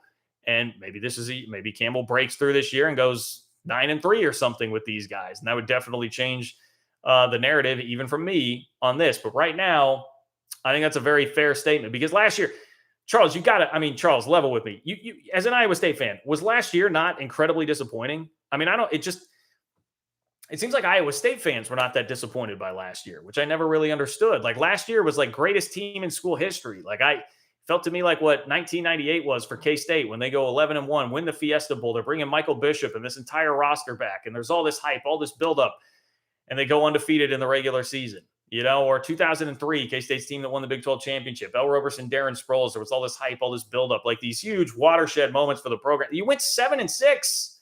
and maybe Campbell breaks through this year and goes 9-3 or something with these guys, and that would definitely change the narrative, even from me, on this. But right now, I think that's a very fair statement because last year, Charles, Charles, level with me. You as an Iowa State fan, was last year not incredibly disappointing? I mean, it seems like Iowa State fans were not that disappointed by last year, which I never really understood. Like last year was like greatest team in school history. Like I felt to me like what 1998 was for K-State when they go 11-1, win the Fiesta Bowl. They're bringing Michael Bishop and this entire roster back. And there's all this hype, all this buildup, and they go undefeated in the regular season, or 2003, K-State's team that won the Big 12 championship, Al Roberson, Darren Sproles. There was all this hype, all this buildup, like these huge watershed moments for the program. You went 7-6.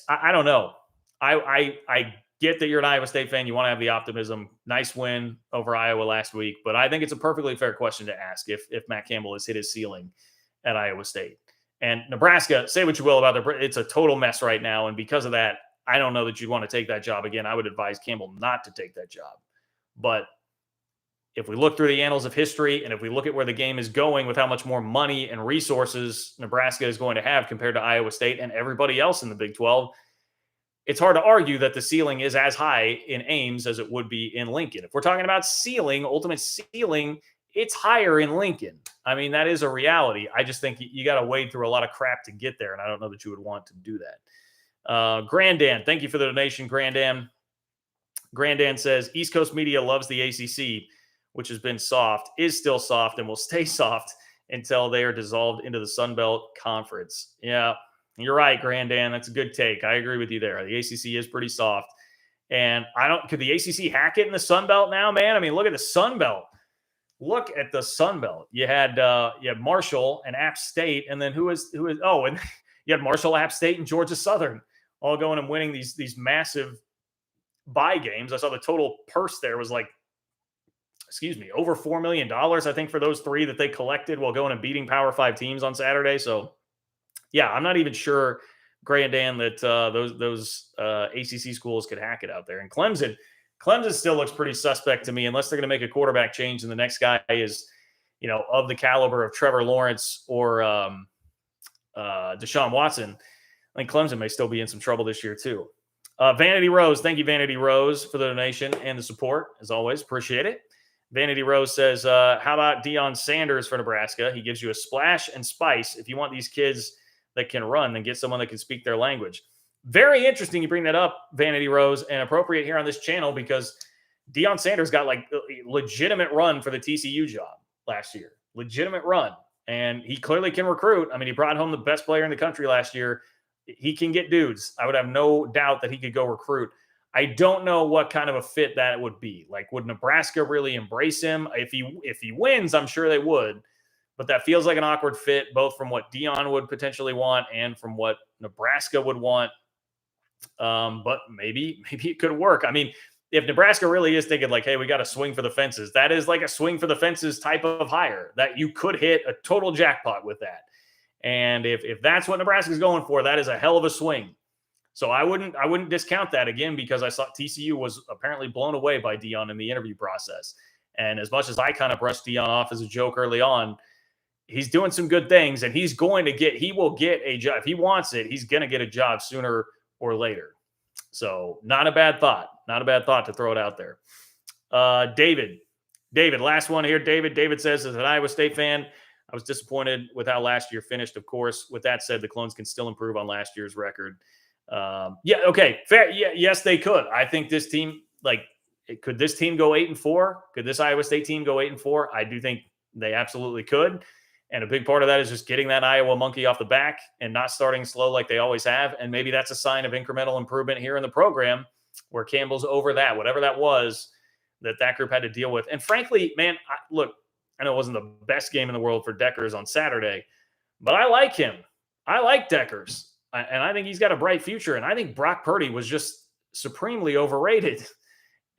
I don't know. I get that you're an Iowa State fan. You want to have the optimism. Nice win over Iowa last week. But I think it's a perfectly fair question to ask if Matt Campbell has hit his ceiling at Iowa State. And Nebraska, say what you will about it's a total mess right now. And because of that, I don't know that you'd want to take that job again. I would advise Campbell not to take that job. But if we look through the annals of history and if we look at where the game is going with how much more money and resources Nebraska is going to have compared to Iowa State and everybody else in the Big 12, it's hard to argue that the ceiling is as high in Ames as it would be in Lincoln. If we're talking about ultimate ceiling, it's higher in Lincoln. I mean, that is a reality. I just think you got to wade through a lot of crap to get there, and I don't know that you would want to do that. Grandan, thank you for the donation, Grandan. Grandan says, East Coast media loves the ACC, which has been soft, is still soft, and will stay soft until they are dissolved into the Sun Belt Conference. Yeah, you're right, Grandan. That's a good take. I agree with you there. The ACC is pretty soft. And could the ACC hack it in the Sun Belt now, man? I mean, look at the Sun Belt. Look at the Sun Belt. You had Marshall and App State, and then who is and you had Marshall, App State, and Georgia Southern all going and winning these massive bye games. I saw the total purse there was like, over $4 million, I think, for those three that they collected while going and beating Power 5 teams on Saturday. So, yeah, I'm not even sure, Grandan, that those ACC schools could hack it out there. And Clemson still looks pretty suspect to me, unless they're going to make a quarterback change and the next guy is, of the caliber of Trevor Lawrence or Deshaun Watson. I think Clemson may still be in some trouble this year too. Vanity Rose, thank you, Vanity Rose, for the donation and the support. As always, appreciate it. Vanity Rose says, how about Deion Sanders for Nebraska? He gives you a splash and spice. If you want these kids that can run, then get someone that can speak their language. Very interesting you bring that up, Vanity Rose, and appropriate here on this channel because Deion Sanders got like a legitimate run for the TCU job last year. Legitimate run. And he clearly can recruit. I mean, he brought home the best player in the country last year. He can get dudes. I would have no doubt that he could go recruit. I don't know what kind of a fit that would be. Like, would Nebraska really embrace him? If he wins, I'm sure they would. But that feels like an awkward fit, both from what Deion would potentially want and from what Nebraska would want. But maybe it could work. I mean, if Nebraska really is thinking like, hey, we got to swing for the fences, that is like a swing for the fences type of hire that you could hit a total jackpot with that. And if that's what Nebraska's going for, that is a hell of a swing. So I wouldn't discount that again, because I saw TCU was apparently blown away by Deion in the interview process. And as much as I kind of brushed Deion off as a joke early on, he's doing some good things, and he will get a job. If he wants it, he's going to get a job sooner or later. So not a bad thought. Not a bad thought to throw it out there. David, last one here. David says, as an Iowa State fan, I was disappointed with how last year finished. Of course, with that said, the Clones can still improve on last year's record. Yeah, okay, fair. Yeah, yes, they could. I think this team, could this team go 8-4? Could this Iowa State team go 8-4? I do think they absolutely could. And a big part of that is just getting that Iowa monkey off the back and not starting slow like they always have. And maybe that's a sign of incremental improvement here in the program, where Campbell's over that, whatever that was that group had to deal with. And frankly, man, I know it wasn't the best game in the world for Deckers on Saturday, but I like him. I like Deckers. And I think he's got a bright future. And I think Brock Purdy was just supremely overrated.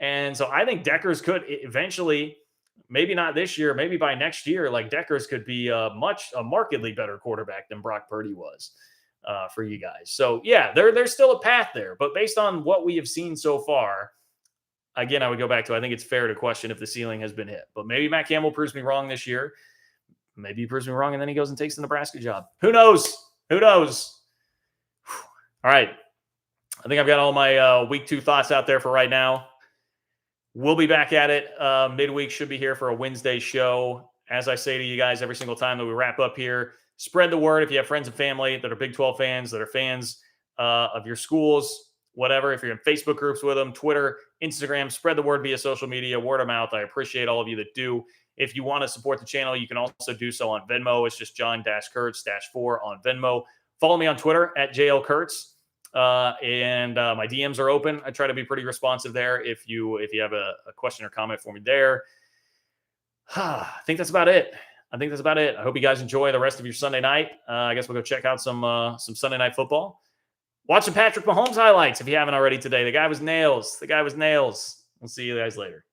And so I think Deckers could eventually, maybe not this year, maybe by next year, like Deckers could be a markedly better quarterback than Brock Purdy was for you guys. So yeah, there's still a path there, but based on what we have seen so far, again, I would go back to, I think it's fair to question if the ceiling has been hit, but maybe Matt Campbell proves me wrong this year. Maybe he proves me wrong and then he goes and takes the Nebraska job. Who knows? All right. I think I've got all my week 2 thoughts out there for right now. We'll be back at it. Midweek should be here for a Wednesday show. As I say to you guys every single time that we wrap up here, spread the word. If you have friends and family that are Big 12 fans, that are fans of your schools, whatever, if you're in Facebook groups with them, Twitter, Instagram, spread the word via social media, word of mouth. I appreciate all of you that do. If you want to support the channel, you can also do so on Venmo. It's just John-Kurtz-4 on Venmo. Follow me on Twitter at JLKurtz. And my DMs are open. I try to be pretty responsive there. If you have a question or comment for me there. I think that's about it. I hope you guys enjoy the rest of your Sunday night. I guess we'll go check out some Sunday night football. Watch some Patrick Mahomes highlights if you haven't already today. The guy was nails. We'll see you guys later.